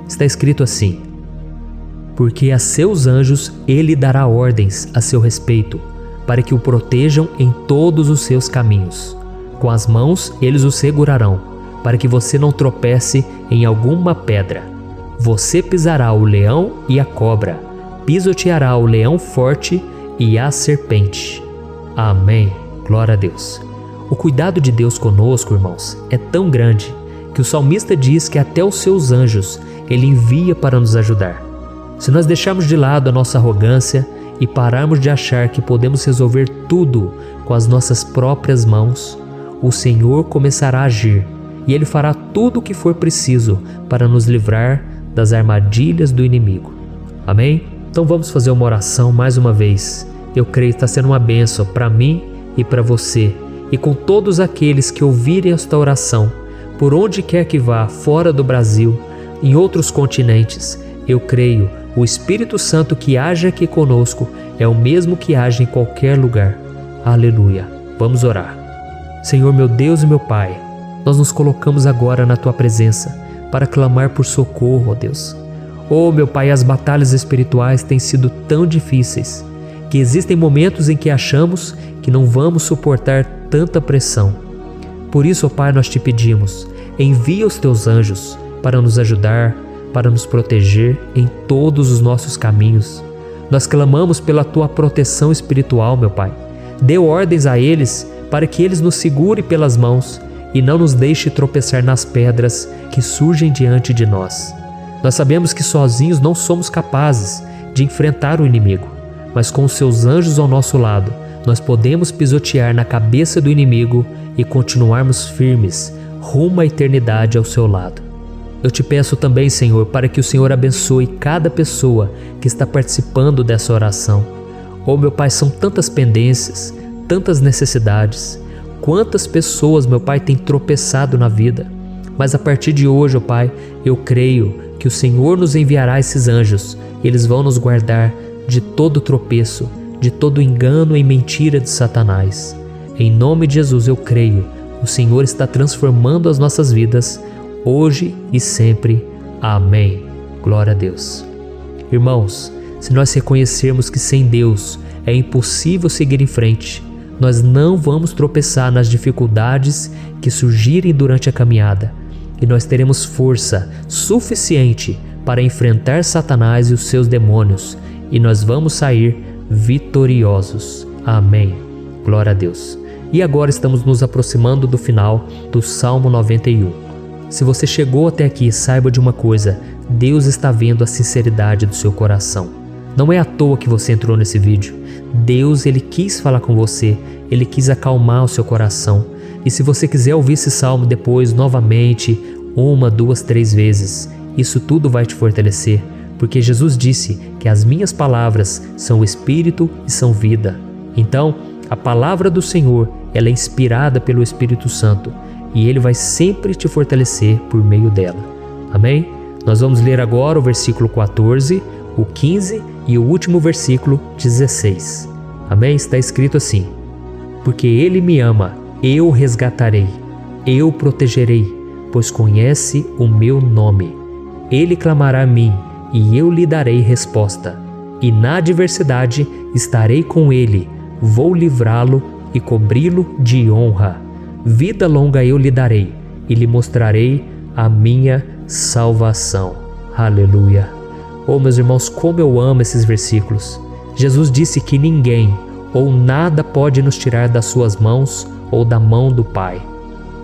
Está escrito assim: Porque a seus anjos ele dará ordens a seu respeito, para que o protejam em todos os seus caminhos. Com as mãos eles o segurarão, para que você não tropece em alguma pedra. Você pisará o leão e a cobra, pisoteará o leão forte e a serpente. Amém. Glória a Deus. O cuidado de Deus conosco, irmãos, é tão grande que o salmista diz que até os seus anjos ele envia para nos ajudar. Se nós deixarmos de lado a nossa arrogância e pararmos de achar que podemos resolver tudo com as nossas próprias mãos, o Senhor começará a agir e Ele fará tudo o que for preciso para nos livrar das armadilhas do inimigo. Amém? Então vamos fazer uma oração mais uma vez. Eu creio que está sendo uma bênção para mim e para você, e com todos aqueles que ouvirem esta oração, por onde quer que vá, fora do Brasil, em outros continentes. Eu creio, o Espírito Santo que age aqui conosco é o mesmo que age em qualquer lugar. Aleluia. Vamos orar. Senhor, meu Deus e meu Pai, nós nos colocamos agora na Tua presença para clamar por socorro, ó Deus. Oh, meu Pai, as batalhas espirituais têm sido tão difíceis que existem momentos em que achamos que não vamos suportar tanta pressão. Por isso, ó Pai, nós Te pedimos, envia os Teus anjos para nos ajudar, para nos proteger em todos os nossos caminhos. Nós clamamos pela Tua proteção espiritual, meu Pai. Dê ordens a eles para que eles nos segurem pelas mãos e não nos deixe tropeçar nas pedras que surgem diante de nós. Nós sabemos que sozinhos não somos capazes de enfrentar o inimigo, mas com os Seus anjos ao nosso lado, nós podemos pisotear na cabeça do inimigo e continuarmos firmes rumo à eternidade ao Seu lado. Eu te peço também, Senhor, para que o Senhor abençoe cada pessoa que está participando dessa oração. Oh, meu Pai, são tantas pendências, tantas necessidades. Quantas pessoas, meu Pai, têm tropeçado na vida. Mas a partir de hoje, ó Pai, eu creio que o Senhor nos enviará esses anjos e eles vão nos guardar de todo tropeço, de todo engano e mentira de Satanás. Em nome de Jesus eu creio, o Senhor está transformando as nossas vidas, hoje e sempre. Amém. Glória a Deus. Irmãos, se nós reconhecermos que sem Deus é impossível seguir em frente, nós não vamos tropeçar nas dificuldades que surgirem durante a caminhada e nós teremos força suficiente para enfrentar Satanás e os seus demônios e nós vamos sair vitoriosos. Amém. Glória a Deus. E agora estamos nos aproximando do final do Salmo 91. Se você chegou até aqui, saiba de uma coisa: Deus está vendo a sinceridade do seu coração. Não é à toa que você entrou nesse vídeo. Deus, Ele quis falar com você, Ele quis acalmar o seu coração. E se você quiser ouvir esse salmo depois, novamente, 1, 2, 3 vezes, isso tudo vai te fortalecer, porque Jesus disse que as minhas palavras são espírito e são vida. Então, a palavra do Senhor, ela é inspirada pelo Espírito Santo e Ele vai sempre te fortalecer por meio dela. Amém? Nós vamos ler agora o versículo 14, o 15 e o último versículo 16. Amém? Está escrito assim: porque Ele me ama, eu o resgatarei, eu o protegerei, pois conhece o meu nome. Ele clamará a mim e eu lhe darei resposta. E na adversidade estarei com ele, vou livrá-lo e cobri-lo de honra. Vida longa eu lhe darei e lhe mostrarei a minha salvação. Aleluia. Oh, meus irmãos, como eu amo esses versículos. Jesus disse que ninguém ou nada pode nos tirar das suas mãos ou da mão do Pai.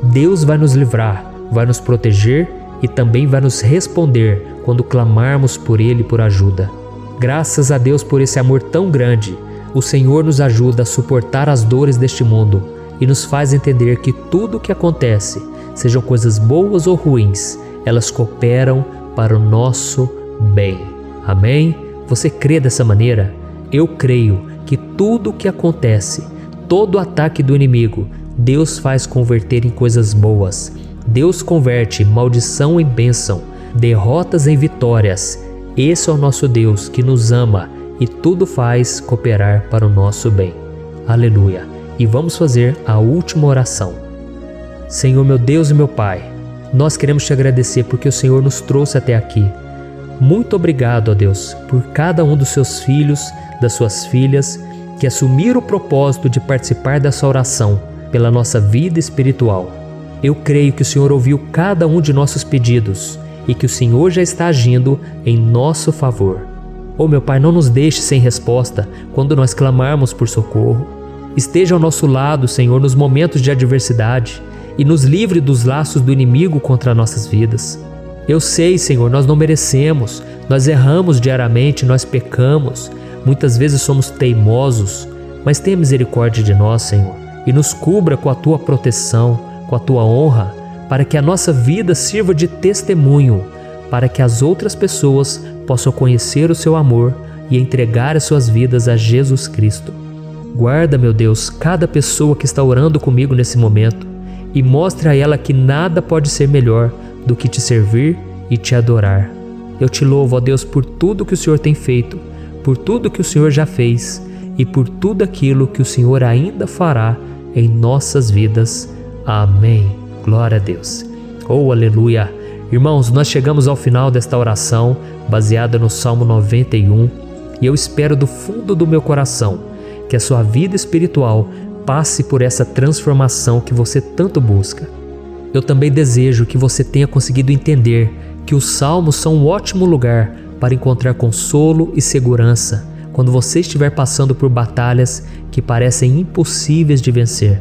Deus vai nos livrar, vai nos proteger e também vai nos responder quando clamarmos por Ele por ajuda. Graças a Deus por esse amor tão grande, o Senhor nos ajuda a suportar as dores deste mundo e nos faz entender que tudo o que acontece, sejam coisas boas ou ruins, elas cooperam para o nosso bem. Amém? Você crê dessa maneira? Eu creio que tudo o que acontece, todo ataque do inimigo, Deus faz converter em coisas boas. Deus converte maldição em bênção, derrotas em vitórias. Esse é o nosso Deus que nos ama e tudo faz cooperar para o nosso bem. Aleluia. E vamos fazer a última oração. Senhor, meu Deus e meu Pai, nós queremos te agradecer porque o Senhor nos trouxe até aqui. Muito obrigado, ó Deus, por cada um dos seus filhos, das suas filhas, que assumiram o propósito de participar dessa oração pela nossa vida espiritual. Eu creio que o Senhor ouviu cada um de nossos pedidos e que o Senhor já está agindo em nosso favor. Oh, meu Pai, não nos deixe sem resposta quando nós clamarmos por socorro. Esteja ao nosso lado, Senhor, nos momentos de adversidade e nos livre dos laços do inimigo contra nossas vidas. Eu sei, Senhor, nós não merecemos, nós erramos diariamente, nós pecamos, muitas vezes somos teimosos, mas tenha misericórdia de nós, Senhor, e nos cubra com a Tua proteção, com a Tua honra, para que a nossa vida sirva de testemunho, para que as outras pessoas possam conhecer o Seu amor e entregar as suas vidas a Jesus Cristo. Guarda, meu Deus, cada pessoa que está orando comigo nesse momento e mostre a ela que nada pode ser melhor do que te servir e te adorar. Eu te louvo, ó Deus, por tudo que o Senhor tem feito, por tudo que o Senhor já fez e por tudo aquilo que o Senhor ainda fará em nossas vidas. Amém. Glória a Deus. Oh, aleluia. Irmãos, nós chegamos ao final desta oração baseada no Salmo 91 e eu espero do fundo do meu coração que a sua vida espiritual passe por essa transformação que você tanto busca. Eu também desejo que você tenha conseguido entender que os salmos são um ótimo lugar para encontrar consolo e segurança quando você estiver passando por batalhas que parecem impossíveis de vencer.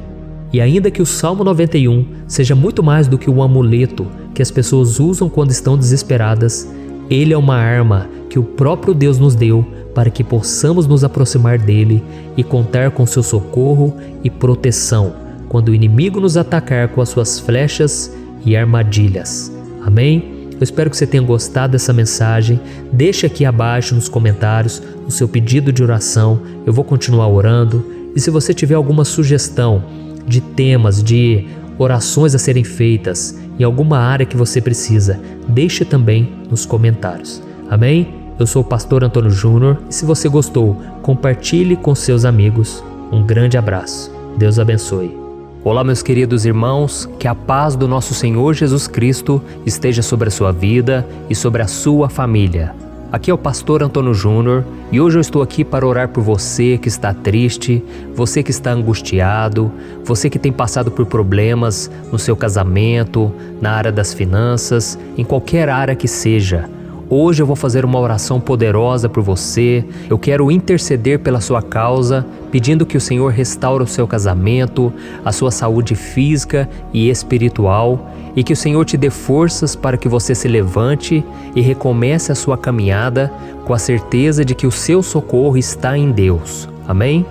E ainda que o Salmo 91 seja muito mais do que um amuleto que as pessoas usam quando estão desesperadas, ele é uma arma que o próprio Deus nos deu para que possamos nos aproximar dele e contar com seu socorro e proteção quando o inimigo nos atacar com as suas flechas e armadilhas. Amém? Eu espero que você tenha gostado dessa mensagem. Deixe aqui abaixo nos comentários o seu pedido de oração. Eu vou continuar orando. E se você tiver alguma sugestão de temas, de orações a serem feitas em alguma área que você precisa, deixe também nos comentários. Amém? Eu sou o pastor Antônio Júnior e se você gostou, compartilhe com seus amigos. Um grande abraço. Deus abençoe. Olá, meus queridos irmãos, que a paz do nosso Senhor Jesus Cristo esteja sobre a sua vida e sobre a sua família. Aqui é o pastor Antônio Júnior e hoje eu estou aqui para orar por você que está triste, você que está angustiado, você que tem passado por problemas no seu casamento, na área das finanças, em qualquer área que seja. Hoje eu vou fazer uma oração poderosa por você. Eu quero interceder pela sua causa, pedindo que o Senhor restaure o seu casamento, a sua saúde física e espiritual, e que o Senhor te dê forças para que você se levante e recomece a sua caminhada com a certeza de que o seu socorro está em Deus. Amém?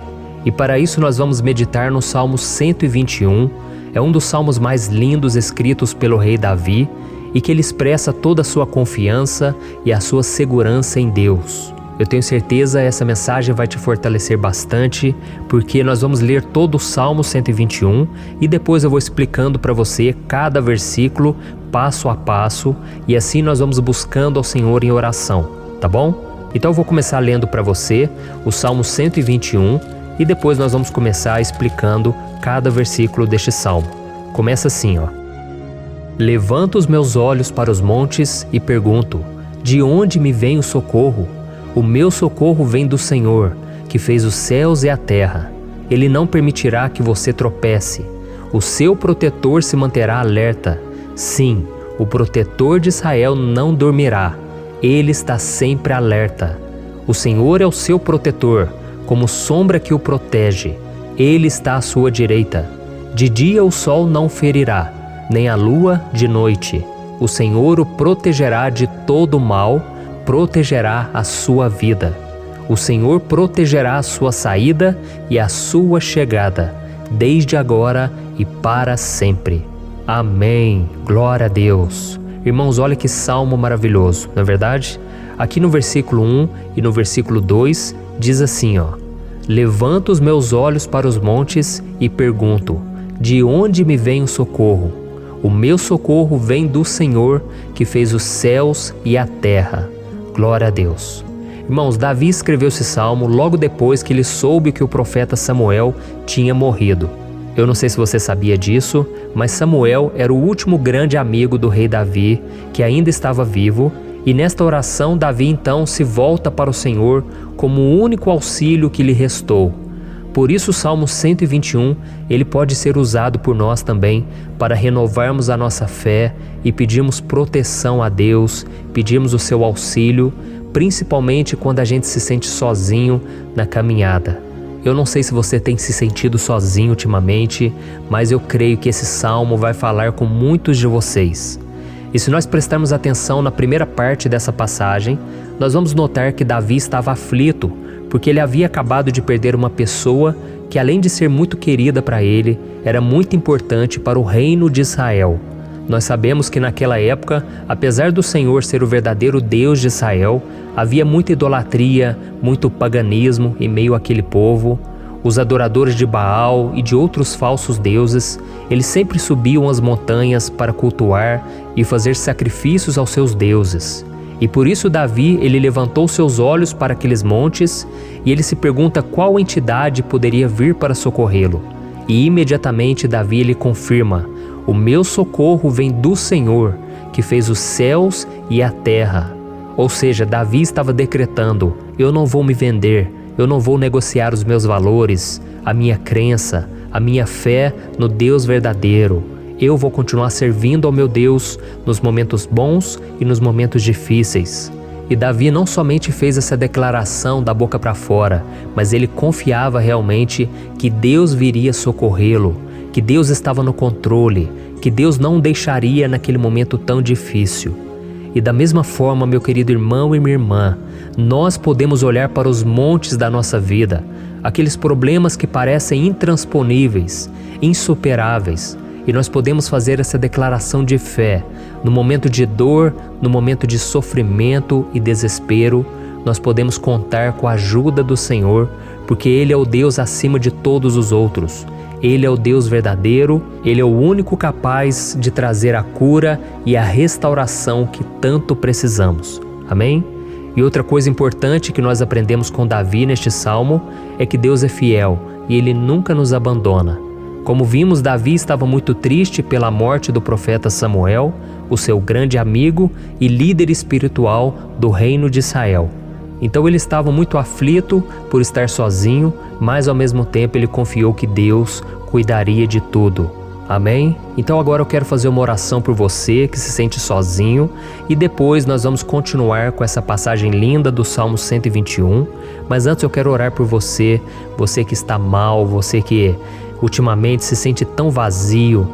E para isso nós vamos meditar no Salmo 121. É um dos salmos mais lindos escritos pelo rei Davi, e que ele expressa toda a sua confiança e a sua segurança em Deus. Eu tenho certeza essa mensagem vai te fortalecer bastante, porque nós vamos ler todo o Salmo 121 e depois eu vou explicando para você cada versículo, passo a passo, e assim nós vamos buscando ao Senhor em oração, tá bom? Então eu vou começar lendo para você o Salmo 121 e depois nós vamos começar explicando cada versículo deste Salmo. Começa assim, ó. Levanto os meus olhos para os montes e pergunto: de onde me vem o socorro? O meu socorro vem do Senhor, que fez os céus e a terra. Ele não permitirá que você tropece. O seu protetor se manterá alerta. Sim, o protetor de Israel não dormirá. Ele está sempre alerta. O Senhor é o seu protetor, como sombra que o protege. Ele está à sua direita. De dia o sol não ferirá, nem a lua de noite. O Senhor o protegerá de todo mal, protegerá a sua vida. O Senhor protegerá a sua saída e a sua chegada, desde agora e para sempre. Amém. Glória a Deus. Irmãos, olha que salmo maravilhoso, não é verdade? Aqui no versículo 1 e no versículo 2 diz assim, ó: Levanto os meus olhos para os montes e pergunto: de onde me vem o socorro? O meu socorro vem do Senhor, que fez os céus e a terra. Glória a Deus. Irmãos, Davi escreveu esse salmo logo depois que ele soube que o profeta Samuel tinha morrido. Eu não sei se você sabia disso, mas Samuel era o último grande amigo do rei Davi, que ainda estava vivo, e nesta oração Davi então se volta para o Senhor como o único auxílio que lhe restou. Por isso o Salmo 121, ele pode ser usado por nós também para renovarmos a nossa fé e pedirmos proteção a Deus, pedirmos o seu auxílio, principalmente quando a gente se sente sozinho na caminhada. Eu não sei se você tem se sentido sozinho ultimamente, mas eu creio que esse salmo vai falar com muitos de vocês. E se nós prestarmos atenção na primeira parte dessa passagem, nós vamos notar que Davi estava aflito, porque ele havia acabado de perder uma pessoa que, além de ser muito querida para ele, era muito importante para o reino de Israel. Nós sabemos que naquela época, apesar do Senhor ser o verdadeiro Deus de Israel, havia muita idolatria, muito paganismo em meio àquele povo. Os adoradores de Baal e de outros falsos deuses, eles sempre subiam as montanhas para cultuar e fazer sacrifícios aos seus deuses. E por isso Davi, ele levantou seus olhos para aqueles montes e ele se pergunta qual entidade poderia vir para socorrê-lo. E imediatamente Davi ele confirma: o meu socorro vem do Senhor, que fez os céus e a terra. Ou seja, Davi estava decretando: eu não vou me vender, eu não vou negociar os meus valores, a minha crença, a minha fé no Deus verdadeiro. Eu vou continuar servindo ao meu Deus nos momentos bons e nos momentos difíceis. E Davi não somente fez essa declaração da boca para fora, mas ele confiava realmente que Deus viria socorrê-lo, que Deus estava no controle, que Deus não o deixaria naquele momento tão difícil. E da mesma forma, meu querido irmão e minha irmã, nós podemos olhar para os montes da nossa vida, aqueles problemas que parecem intransponíveis, insuperáveis, e nós podemos fazer essa declaração de fé. No momento de dor, no momento de sofrimento e desespero, nós podemos contar com a ajuda do Senhor, porque Ele é o Deus acima de todos os outros. Ele é o Deus verdadeiro, Ele é o único capaz de trazer a cura e a restauração que tanto precisamos. Amém? E outra coisa importante que nós aprendemos com Davi neste salmo é que Deus é fiel e Ele nunca nos abandona. Como vimos, Davi estava muito triste pela morte do profeta Samuel, o seu grande amigo e líder espiritual do reino de Israel. Então ele estava muito aflito por estar sozinho, mas ao mesmo tempo ele confiou que Deus cuidaria de tudo. Amém? Então agora eu quero fazer uma oração por você que se sente sozinho e depois nós vamos continuar com essa passagem linda do Salmo 121. Mas antes eu quero orar por você, você que está mal, você que ultimamente se sente tão vazio,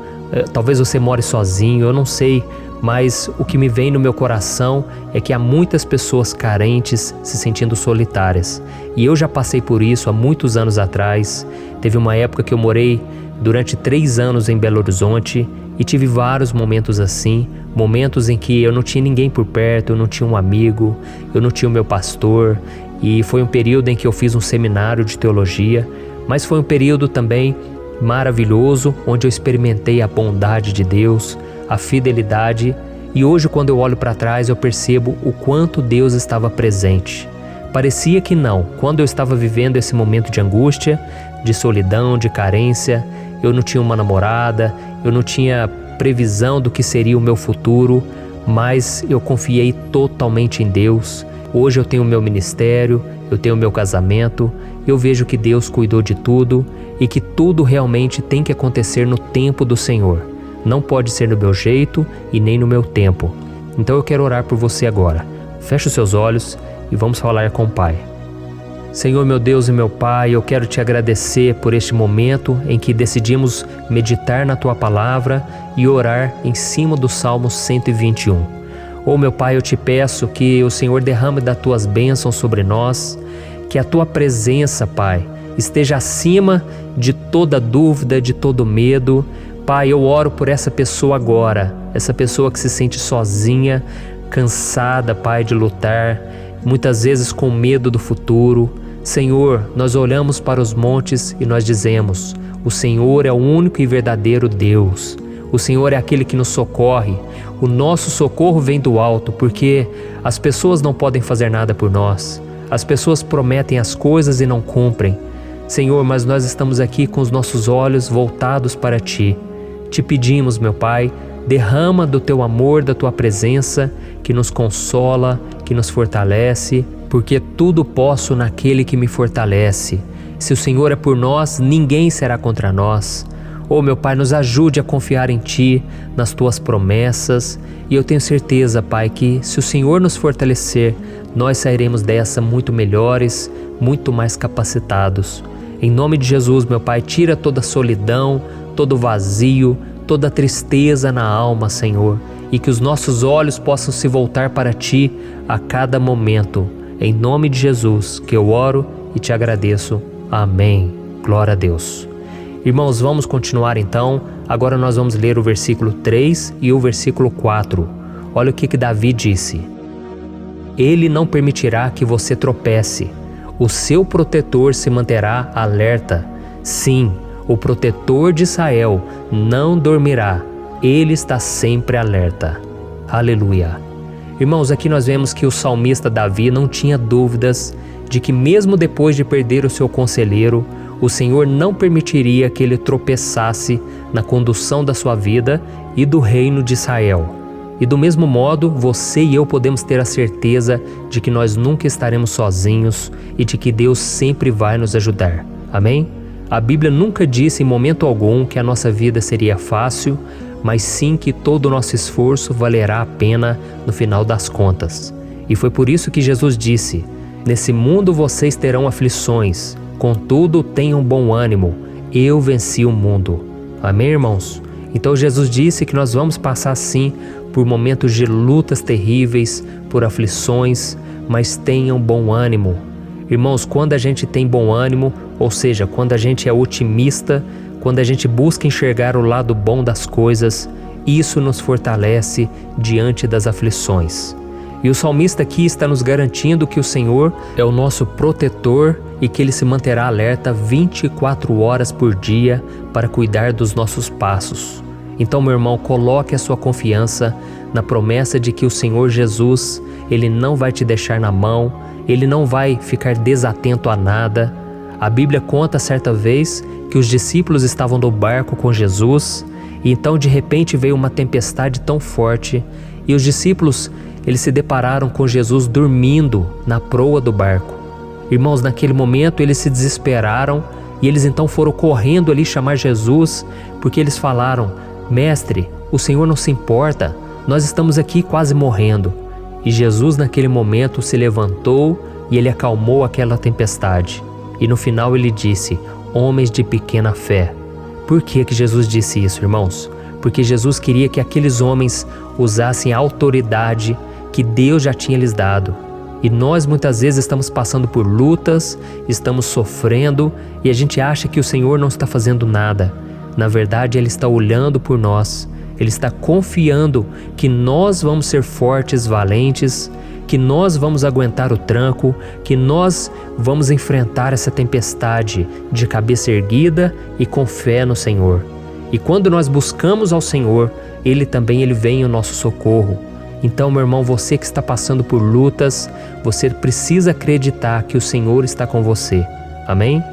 talvez você more sozinho, eu não sei, mas o que me vem no meu coração é que há muitas pessoas carentes se sentindo solitárias. E eu já passei por isso há muitos anos atrás. Teve uma época que eu morei durante 3 anos em Belo Horizonte e tive vários momentos assim, momentos em que eu não tinha ninguém por perto, eu não tinha um amigo, eu não tinha o meu pastor, e foi um período em que eu fiz um seminário de teologia, mas foi um período também maravilhoso, onde eu experimentei a bondade de Deus, a fidelidade, e hoje quando eu olho para trás eu percebo o quanto Deus estava presente. Parecia que não, quando eu estava vivendo esse momento de angústia, de solidão, de carência, eu não tinha uma namorada, eu não tinha previsão do que seria o meu futuro, mas eu confiei totalmente em Deus. Hoje eu tenho o meu ministério, eu tenho o meu casamento, eu vejo que Deus cuidou de tudo e que tudo realmente tem que acontecer no tempo do Senhor. Não pode ser no meu jeito e nem no meu tempo. Então eu quero orar por você agora. Feche os seus olhos e vamos falar com o Pai. Senhor, meu Deus e meu Pai, eu quero te agradecer por este momento em que decidimos meditar na Tua Palavra e orar em cima do Salmo 121. Oh, meu Pai, eu te peço que o Senhor derrame das Tuas bênçãos sobre nós, que a Tua presença, Pai, esteja acima de toda dúvida, de todo medo. Pai, eu oro por essa pessoa agora, essa pessoa que se sente sozinha, cansada, Pai, de lutar, muitas vezes com medo do futuro. Senhor, nós olhamos para os montes e nós dizemos: o Senhor é o único e verdadeiro Deus. O Senhor é aquele que nos socorre. O nosso socorro vem do alto, porque as pessoas não podem fazer nada por nós. As pessoas prometem as coisas e não cumprem. Senhor, mas nós estamos aqui com os nossos olhos voltados para Ti. Te pedimos, meu Pai, derrama do Teu amor, da Tua presença, que nos consola, que nos fortalece, porque tudo posso naquele que me fortalece. Se o Senhor é por nós, ninguém será contra nós. Oh, meu Pai, nos ajude a confiar em Ti, nas Tuas promessas, e eu tenho certeza, Pai, que se o Senhor nos fortalecer, nós sairemos dessa muito melhores, muito mais capacitados. Em nome de Jesus, meu Pai, tira toda a solidão, todo vazio, toda a tristeza na alma, Senhor, e que os nossos olhos possam se voltar para Ti a cada momento. Em nome de Jesus que eu oro e te agradeço. Amém. Glória a Deus. Irmãos, vamos continuar então. Agora nós vamos ler o versículo 3 e o versículo 4. Olha o que Davi disse: Ele não permitirá que você tropece. O seu protetor se manterá alerta. Sim, o protetor de Israel não dormirá. Ele está sempre alerta. Aleluia. Irmãos, aqui nós vemos que o salmista Davi não tinha dúvidas de que mesmo depois de perder o seu conselheiro, o Senhor não permitiria que ele tropeçasse na condução da sua vida e do reino de Israel. E do mesmo modo, você e eu podemos ter a certeza de que nós nunca estaremos sozinhos e de que Deus sempre vai nos ajudar. Amém? A Bíblia nunca disse em momento algum que a nossa vida seria fácil, mas sim que todo o nosso esforço valerá a pena no final das contas. E foi por isso que Jesus disse: nesse mundo vocês terão aflições, contudo tenham bom ânimo, eu venci o mundo. Amém, irmãos? Então Jesus disse que nós vamos passar sim por momentos de lutas terríveis, por aflições, mas tenham bom ânimo. Irmãos, quando a gente tem bom ânimo, ou seja, quando a gente é otimista, quando a gente busca enxergar o lado bom das coisas, isso nos fortalece diante das aflições. E o salmista aqui está nos garantindo que o Senhor é o nosso protetor e que Ele se manterá alerta 24 horas por dia para cuidar dos nossos passos. Então, meu irmão, coloque a sua confiança na promessa de que o Senhor Jesus, Ele não vai te deixar na mão, Ele não vai ficar desatento a nada. A Bíblia conta certa vez que os discípulos estavam no barco com Jesus e então de repente veio uma tempestade tão forte e os discípulos eles se depararam com Jesus dormindo na proa do barco. Irmãos, naquele momento eles se desesperaram e eles então foram correndo ali chamar Jesus porque eles falaram: Mestre, o Senhor não se importa, nós estamos aqui quase morrendo. E Jesus naquele momento se levantou e Ele acalmou aquela tempestade. E no final Ele disse: homens de pequena fé. Por que Jesus disse isso, irmãos? Porque Jesus queria que aqueles homens usassem a autoridade que Deus já tinha lhes dado. E nós muitas vezes estamos passando por lutas, estamos sofrendo e a gente acha que o Senhor não está fazendo nada. Na verdade, Ele está olhando por nós. Ele está confiando que nós vamos ser fortes, valentes, que nós vamos aguentar o tranco, que nós vamos enfrentar essa tempestade de cabeça erguida e com fé no Senhor. E quando nós buscamos ao Senhor, Ele vem ao nosso socorro. Então, meu irmão, você que está passando por lutas, você precisa acreditar que o Senhor está com você. Amém?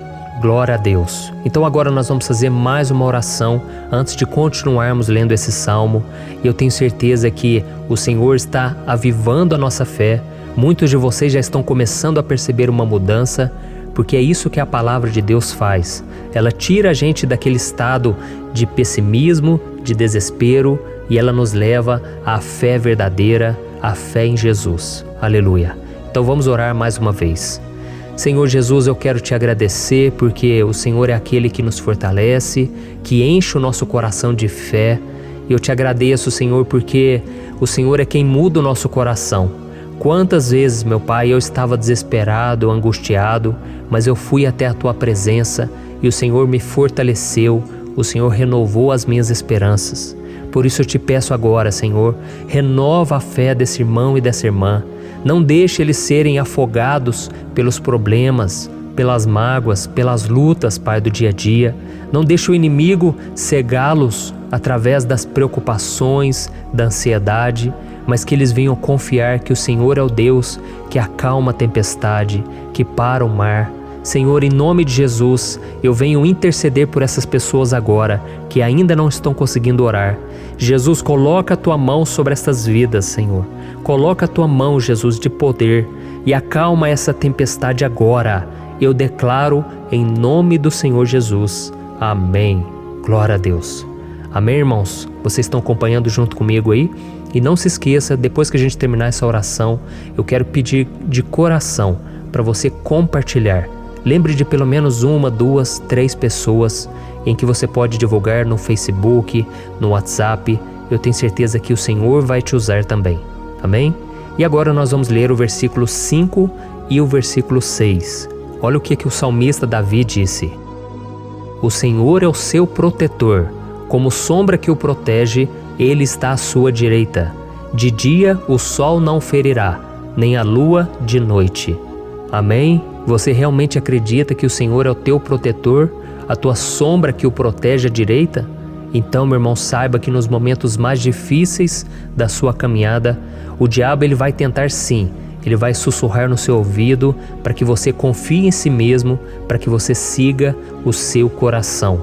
Glória a Deus. Então agora nós vamos fazer mais uma oração antes de continuarmos lendo esse salmo. E eu tenho certeza que o Senhor está avivando a nossa fé. Muitos de vocês já estão começando a perceber uma mudança, porque é isso que a palavra de Deus faz. Ela tira a gente daquele estado de pessimismo, de desespero, e ela nos leva à fé verdadeira, à fé em Jesus. Aleluia. Então vamos orar mais uma vez. Senhor Jesus, eu quero te agradecer porque o Senhor é aquele que nos fortalece, que enche o nosso coração de fé. Eu te agradeço, Senhor, porque o Senhor é quem muda o nosso coração. Quantas vezes, meu Pai, eu estava desesperado, angustiado, mas eu fui até a Tua presença e o Senhor me fortaleceu, o Senhor renovou as minhas esperanças. Por isso eu te peço agora, Senhor, renova a fé desse irmão e dessa irmã. Não deixe eles serem afogados pelos problemas, pelas mágoas, pelas lutas, Pai, do dia a dia. Não deixe o inimigo cegá-los através das preocupações, da ansiedade, mas que eles venham confiar que o Senhor é o Deus que acalma a tempestade, que para o mar. Senhor, em nome de Jesus, eu venho interceder por essas pessoas agora que ainda não estão conseguindo orar. Jesus, coloca a Tua mão sobre estas vidas, Senhor. Coloca a Tua mão, Jesus, de poder e acalma essa tempestade agora. Eu declaro em nome do Senhor Jesus. Amém. Glória a Deus. Amém, irmãos? Vocês estão acompanhando junto comigo aí? E não se esqueça, depois que a gente terminar essa oração, eu quero pedir de coração para você compartilhar. Lembre de pelo menos 1, 2, 3 pessoas em que você pode divulgar no Facebook, no WhatsApp. Eu tenho certeza que o Senhor vai te usar também. Amém? E agora nós vamos ler o versículo 5 e o versículo 6. Olha o que o salmista Davi disse. O Senhor é o seu protetor, como sombra que o protege, Ele está à sua direita. De dia o sol não ferirá, nem a lua de noite. Amém? Você realmente acredita que o Senhor é o teu protetor, a tua sombra que o protege à direita? Então, meu irmão, saiba que nos momentos mais difíceis da sua caminhada, o diabo ele vai tentar sim, ele vai sussurrar no seu ouvido para que você confie em si mesmo, para que você siga o seu coração.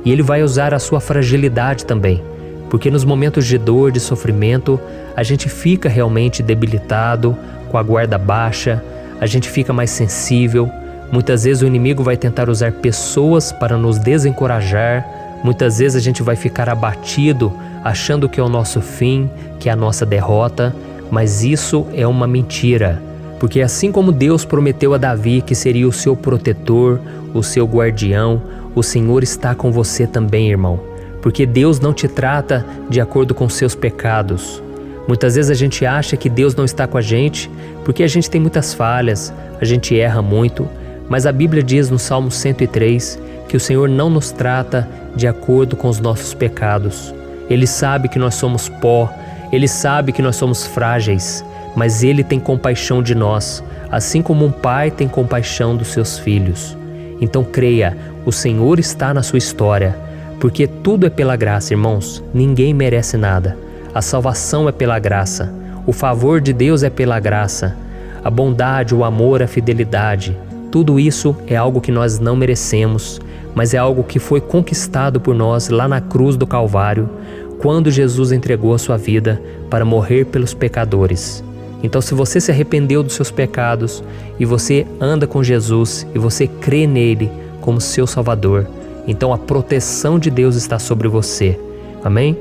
E ele vai usar a sua fragilidade também, porque nos momentos de dor, de sofrimento, a gente fica realmente debilitado, com a guarda baixa, a gente fica mais sensível. Muitas vezes o inimigo vai tentar usar pessoas para nos desencorajar. Muitas vezes a gente vai ficar abatido achando que é o nosso fim, que é a nossa derrota, mas isso é uma mentira. Porque assim como Deus prometeu a Davi que seria o seu protetor, o seu guardião, o Senhor está com você também, irmão. Porque Deus não te trata de acordo com seus pecados. Muitas vezes a gente acha que Deus não está com a gente porque a gente tem muitas falhas, a gente erra muito, mas a Bíblia diz no Salmo 103 que o Senhor não nos trata de acordo com os nossos pecados. Ele sabe que nós somos pó, Ele sabe que nós somos frágeis, mas Ele tem compaixão de nós, assim como um pai tem compaixão dos seus filhos. Então creia, o Senhor está na sua história, porque tudo é pela graça, irmãos, ninguém merece nada. A salvação é pela graça, o favor de Deus é pela graça, a bondade, o amor, a fidelidade, tudo isso é algo que nós não merecemos, mas é algo que foi conquistado por nós lá na cruz do Calvário, quando Jesus entregou a sua vida para morrer pelos pecadores. Então, se você se arrependeu dos seus pecados e você anda com Jesus e você crê nele como seu Salvador, então a proteção de Deus está sobre você. Amém?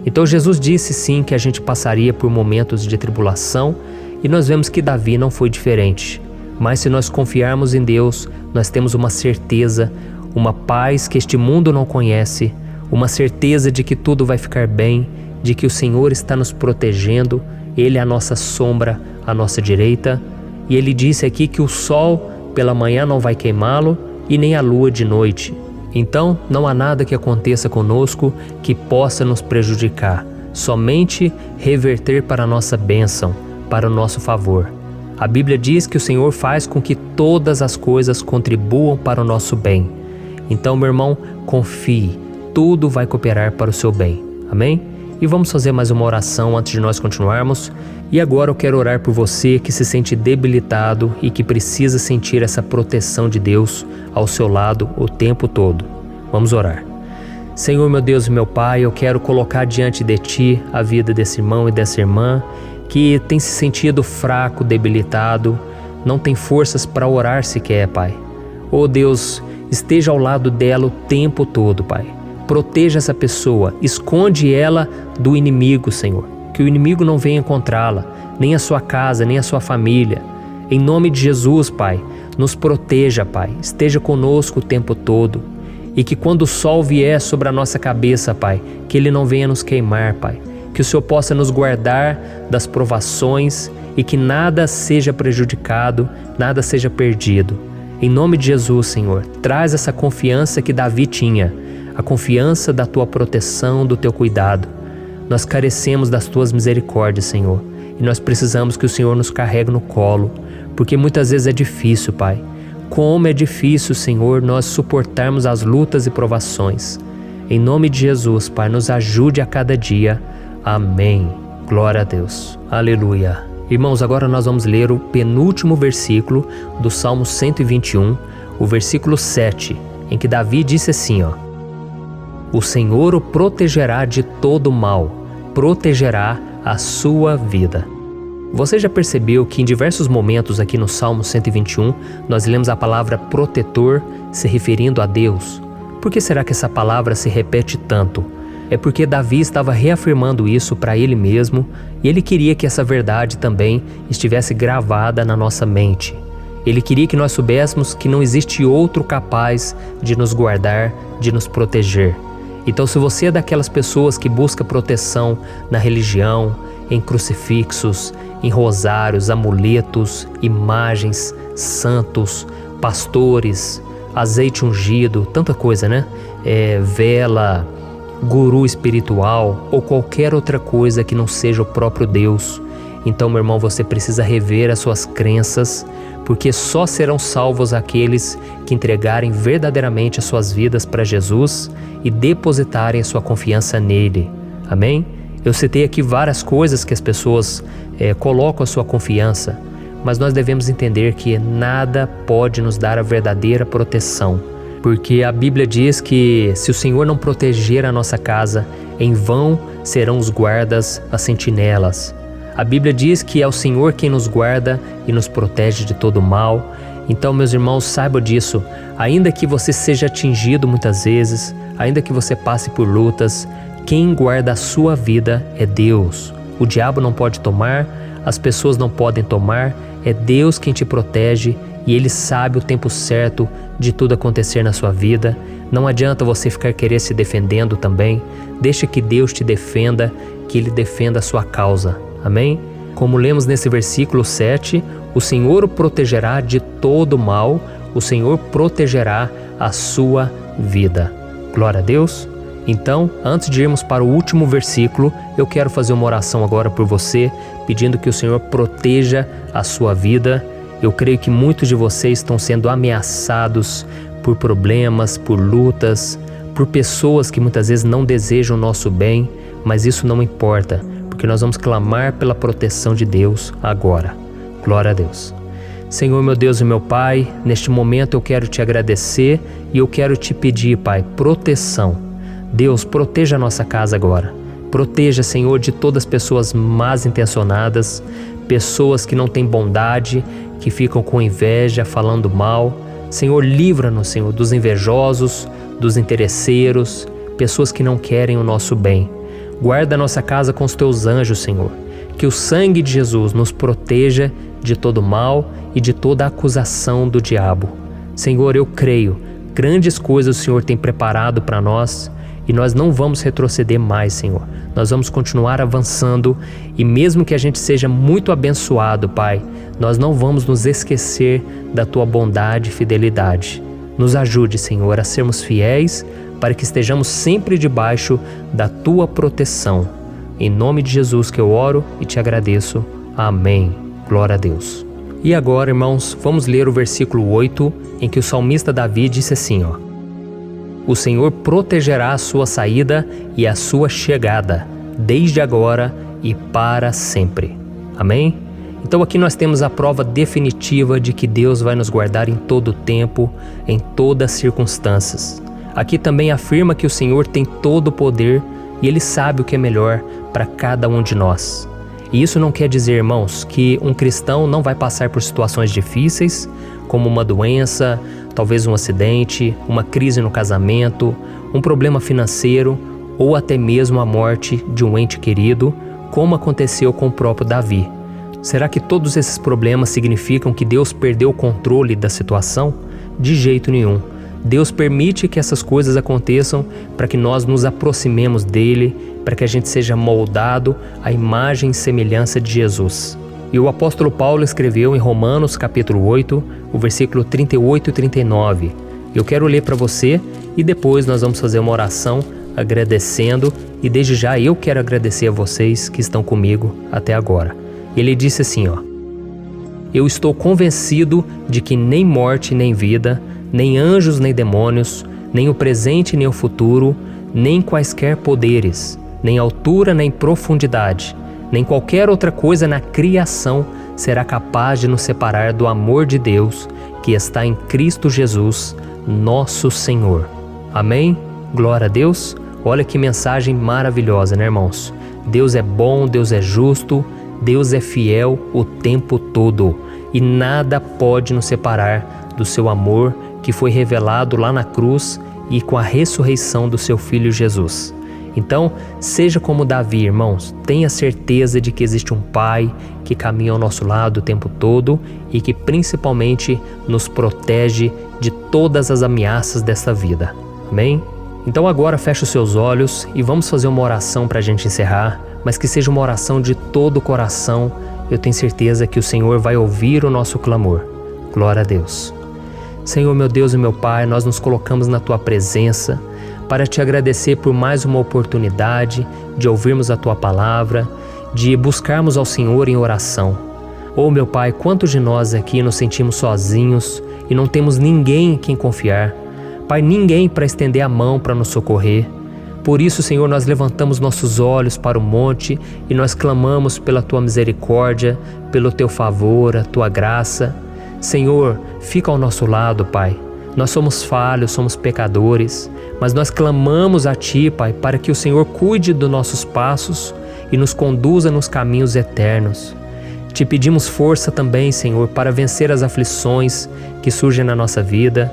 Então Jesus disse sim que a gente passaria por momentos de tribulação e nós vemos que Davi não foi diferente. Mas se nós confiarmos em Deus, nós temos uma certeza, uma paz que este mundo não conhece, uma certeza de que tudo vai ficar bem, de que o Senhor está nos protegendo, Ele é a nossa sombra, a nossa direita. E Ele disse aqui que o sol pela manhã não vai queimá-lo e nem a lua de noite. Então, não há nada que aconteça conosco que possa nos prejudicar, somente reverter para a nossa bênção, para o nosso favor. A Bíblia diz que o Senhor faz com que todas as coisas contribuam para o nosso bem. Então, meu irmão, confie, tudo vai cooperar para o seu bem. Amém? E vamos fazer mais uma oração antes de nós continuarmos. E agora eu quero orar por você que se sente debilitado e que precisa sentir essa proteção de Deus ao seu lado o tempo todo. Vamos orar. Senhor, meu Deus e meu Pai, eu quero colocar diante de Ti a vida desse irmão e dessa irmã que tem se sentido fraco, debilitado, não tem forças para orar sequer, Pai. Oh Deus, esteja ao lado dela o tempo todo, Pai. Proteja essa pessoa, esconde ela do inimigo, Senhor. Que o inimigo não venha encontrá-la, nem a sua casa, nem a sua família. Em nome de Jesus, Pai, nos proteja, Pai. Esteja conosco o tempo todo. E que quando o sol vier sobre a nossa cabeça, Pai, que ele não venha nos queimar, Pai. Que o Senhor possa nos guardar das provações e que nada seja prejudicado, nada seja perdido. Em nome de Jesus, Senhor, traz essa confiança que Davi tinha, a confiança da Tua proteção, do Teu cuidado. Nós carecemos das Tuas misericórdias, Senhor, e nós precisamos que o Senhor nos carregue no colo, porque muitas vezes é difícil, Pai. Como é difícil, Senhor, nós suportarmos as lutas e provações. Em nome de Jesus, Pai, nos ajude a cada dia. Amém. Glória a Deus. Aleluia. Irmãos, agora nós vamos ler o penúltimo versículo do Salmo 121, o versículo 7, em que Davi disse assim, ó: O Senhor o protegerá de todo mal, protegerá a sua vida. Você já percebeu que em diversos momentos aqui no Salmo 121, nós lemos a palavra protetor se referindo a Deus? Por que será que essa palavra se repete tanto? É porque Davi estava reafirmando isso para ele mesmo e ele queria que essa verdade também estivesse gravada na nossa mente. Ele queria que nós soubéssemos que não existe outro capaz de nos guardar, de nos proteger. Então, se você é daquelas pessoas que busca proteção na religião, em crucifixos, em rosários, amuletos, imagens, santos, pastores, azeite ungido, tanta coisa, né? Vela, guru espiritual ou qualquer outra coisa que não seja o próprio Deus. Então, meu irmão, você precisa rever as suas crenças, porque só serão salvos aqueles que entregarem verdadeiramente as suas vidas para Jesus e depositarem a sua confiança nele. Amém? Eu citei aqui várias coisas que as pessoas colocam a sua confiança, mas nós devemos entender que nada pode nos dar a verdadeira proteção, porque a Bíblia diz que se o Senhor não proteger a nossa casa, em vão serão os guardas, as sentinelas. A Bíblia diz que é o Senhor quem nos guarda e nos protege de todo mal. Então, meus irmãos, saibam disso. Ainda que você seja atingido muitas vezes, ainda que você passe por lutas, quem guarda a sua vida é Deus. O diabo não pode tomar, as pessoas não podem tomar, é Deus quem te protege e Ele sabe o tempo certo de tudo acontecer na sua vida. Não adianta você ficar querer se defendendo também. Deixa que Deus te defenda, que Ele defenda a sua causa. Amém? Como lemos nesse versículo 7, o Senhor o protegerá de todo mal, o Senhor protegerá a sua vida. Glória a Deus. Então, antes de irmos para o último versículo, eu quero fazer uma oração agora por você, pedindo que o Senhor proteja a sua vida. Eu creio que muitos de vocês estão sendo ameaçados por problemas, por lutas, por pessoas que muitas vezes não desejam o nosso bem, mas isso não importa, porque nós vamos clamar pela proteção de Deus agora. Glória a Deus. Senhor, meu Deus e meu Pai, neste momento eu quero te agradecer e eu quero te pedir, Pai, proteção. Deus, proteja a nossa casa agora. Proteja, Senhor, de todas as pessoas más intencionadas, pessoas que não têm bondade, que ficam com inveja, falando mal. Senhor, livra-nos, Senhor, dos invejosos, dos interesseiros, pessoas que não querem o nosso bem. Guarda a nossa casa com os teus anjos, Senhor. Que o sangue de Jesus nos proteja de todo mal e de toda acusação do diabo. Senhor, eu creio, grandes coisas o Senhor tem preparado para nós e nós não vamos retroceder mais, Senhor. Nós vamos continuar avançando e mesmo que a gente seja muito abençoado, Pai, nós não vamos nos esquecer da Tua bondade e fidelidade. Nos ajude, Senhor, a sermos fiéis para que estejamos sempre debaixo da Tua proteção. Em nome de Jesus que eu oro e te agradeço. Amém. Glória a Deus. E agora, irmãos, vamos ler o versículo 8, em que o salmista Davi disse assim, O Senhor protegerá a sua saída e a sua chegada, desde agora e para sempre. Amém? Então aqui nós temos a prova definitiva de que Deus vai nos guardar em todo o tempo, em todas as circunstâncias. Aqui também afirma que o Senhor tem todo o poder e Ele sabe o que é melhor para cada um de nós. E isso não quer dizer, irmãos, que um cristão não vai passar por situações difíceis, como uma doença, talvez um acidente, uma crise no casamento, um problema financeiro ou até mesmo a morte de um ente querido, como aconteceu com o próprio Davi. Será que todos esses problemas significam que Deus perdeu o controle da situação? De jeito nenhum. Deus permite que essas coisas aconteçam para que nós nos aproximemos dele, para que a gente seja moldado à imagem e semelhança de Jesus. E o apóstolo Paulo escreveu em Romanos capítulo 8, o versículo 38 e 39. Eu quero ler para você e depois nós vamos fazer uma oração agradecendo e desde já eu quero agradecer a vocês que estão comigo até agora. Ele disse assim, Eu estou convencido de que nem morte nem vida, nem anjos nem demônios, nem o presente nem o futuro, nem quaisquer poderes, nem altura nem profundidade, nem qualquer outra coisa na criação será capaz de nos separar do amor de Deus que está em Cristo Jesus, nosso Senhor. Amém? Glória a Deus. Olha que mensagem maravilhosa, né, irmãos? Deus é bom, Deus é justo, Deus é fiel o tempo todo e nada pode nos separar do seu amor que foi revelado lá na cruz e com a ressurreição do seu Filho Jesus. Então, seja como Davi, irmãos, tenha certeza de que existe um Pai que caminha ao nosso lado o tempo todo e que principalmente nos protege de todas as ameaças desta vida. Amém? Então agora feche os seus olhos e vamos fazer uma oração para a gente encerrar, mas que seja uma oração de todo o coração. Eu tenho certeza que o Senhor vai ouvir o nosso clamor. Glória a Deus. Senhor, meu Deus e meu Pai, nós nos colocamos na Tua presença para Te agradecer por mais uma oportunidade de ouvirmos a Tua palavra, de buscarmos ao Senhor em oração. Oh, meu Pai, quantos de nós aqui nos sentimos sozinhos e não temos ninguém em quem confiar. Pai, ninguém para estender a mão para nos socorrer. Por isso, Senhor, nós levantamos nossos olhos para o monte e nós clamamos pela Tua misericórdia, pelo Teu favor, a Tua graça. Senhor, fica ao nosso lado, Pai. Nós somos falhos, somos pecadores, mas nós clamamos a Ti, Pai, para que o Senhor cuide dos nossos passos e nos conduza nos caminhos eternos. Te pedimos força também, Senhor, para vencer as aflições que surgem na nossa vida,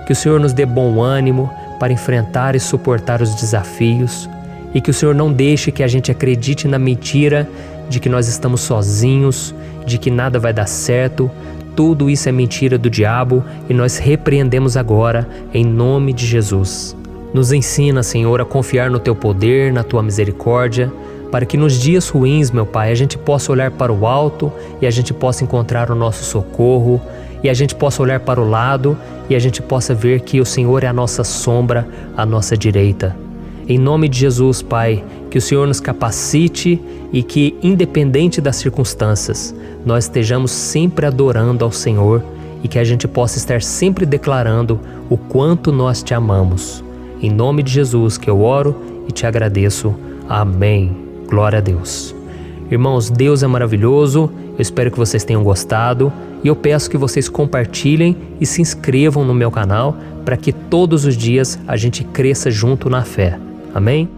que o Senhor nos dê bom ânimo para enfrentar e suportar os desafios e que o Senhor não deixe que a gente acredite na mentira de que nós estamos sozinhos, de que nada vai dar certo. Tudo isso é mentira do diabo e nós repreendemos agora em nome de Jesus. Nos ensina, Senhor, a confiar no Teu poder, na Tua misericórdia, para que nos dias ruins, meu Pai, a gente possa olhar para o alto e a gente possa encontrar o nosso socorro, e a gente possa olhar para o lado e a gente possa ver que o Senhor é a nossa sombra, a nossa direita. Em nome de Jesus, Pai, que o Senhor nos capacite e que, independente das circunstâncias, nós estejamos sempre adorando ao Senhor e que a gente possa estar sempre declarando o quanto nós Te amamos. Em nome de Jesus que eu oro e Te agradeço. Amém. Glória a Deus. Irmãos, Deus é maravilhoso. Eu espero que vocês tenham gostado e eu peço que vocês compartilhem e se inscrevam no meu canal para que todos os dias a gente cresça junto na fé. Amém?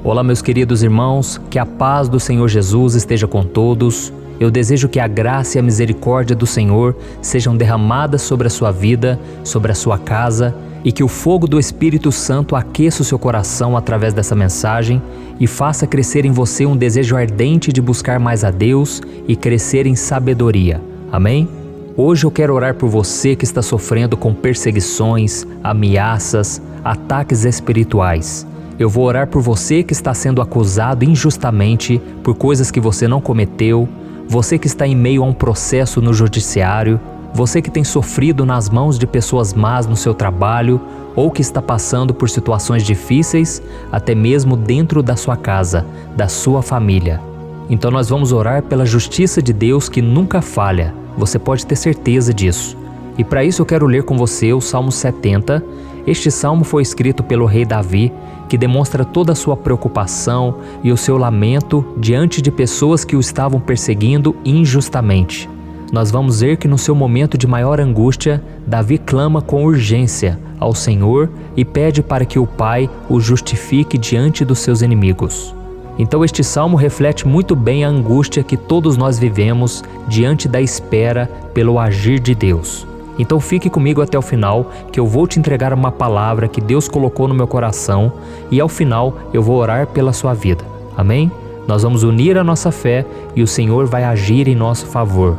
Olá, meus queridos irmãos, que a paz do Senhor Jesus esteja com todos. Eu desejo que a graça e a misericórdia do Senhor sejam derramadas sobre a sua vida, sobre a sua casa, e que o fogo do Espírito Santo aqueça o seu coração através dessa mensagem e faça crescer em você um desejo ardente de buscar mais a Deus e crescer em sabedoria. Amém? Hoje eu quero orar por você que está sofrendo com perseguições, ameaças, ataques espirituais. Eu vou orar por você que está sendo acusado injustamente por coisas que você não cometeu, você que está em meio a um processo no judiciário, você que tem sofrido nas mãos de pessoas más no seu trabalho ou que está passando por situações difíceis, até mesmo dentro da sua casa, da sua família. Então nós vamos orar pela justiça de Deus que nunca falha, você pode ter certeza disso. E para isso eu quero ler com você o Salmo 70. Este salmo foi escrito pelo rei Davi, que demonstra toda a sua preocupação e o seu lamento diante de pessoas que o estavam perseguindo injustamente. Nós vamos ver que no seu momento de maior angústia, Davi clama com urgência ao Senhor e pede para que o Pai o justifique diante dos seus inimigos. Então este salmo reflete muito bem a angústia que todos nós vivemos diante da espera pelo agir de Deus. Então fique comigo até o final, que eu vou te entregar uma palavra que Deus colocou no meu coração e ao final eu vou orar pela sua vida. Amém? Nós vamos unir a nossa fé e o Senhor vai agir em nosso favor.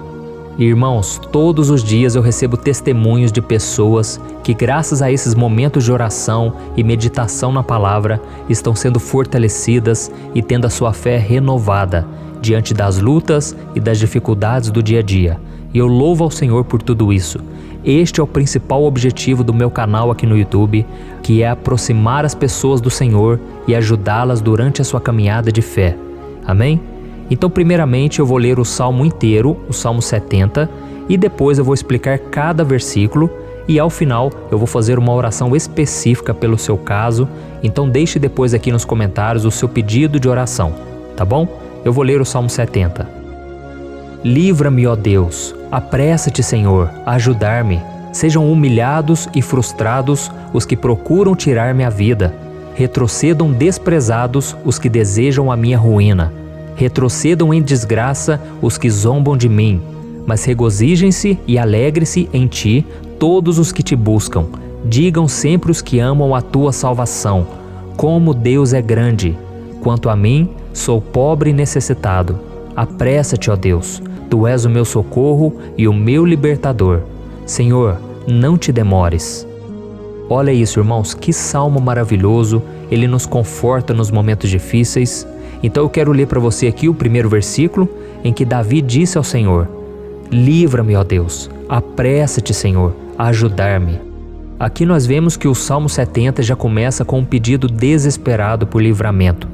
Irmãos, todos os dias eu recebo testemunhos de pessoas que, graças a esses momentos de oração e meditação na palavra, estão sendo fortalecidas e tendo a sua fé renovada diante das lutas e das dificuldades do dia a dia. E eu louvo ao Senhor por tudo isso. Este é o principal objetivo do meu canal aqui no YouTube, que é aproximar as pessoas do Senhor e ajudá-las durante a sua caminhada de fé. Amém? Então, primeiramente, eu vou ler o Salmo inteiro, o Salmo 70, e depois eu vou explicar cada versículo e ao final eu vou fazer uma oração específica pelo seu caso. Então deixe depois aqui nos comentários o seu pedido de oração, tá bom? Eu vou ler o Salmo 70. Livra-me, ó Deus, apressa-te, Senhor, a ajudar-me. Sejam humilhados e frustrados os que procuram tirar-me a vida. Retrocedam desprezados os que desejam a minha ruína. Retrocedam em desgraça os que zombam de mim, mas regozijem-se e alegrem-se em ti todos os que te buscam. Digam sempre os que amam a tua salvação, como Deus é grande. Quanto a mim, sou pobre e necessitado. Apressa-te, ó Deus, tu és o meu socorro e o meu libertador. Senhor, não te demores. Olha isso, irmãos, que salmo maravilhoso, ele nos conforta nos momentos difíceis. Então eu quero ler para você aqui o primeiro versículo, em que Davi disse ao Senhor: livra-me, ó Deus, apressa-te, Senhor, a ajudar-me. Aqui nós vemos que o Salmo 70 já começa com um pedido desesperado por livramento.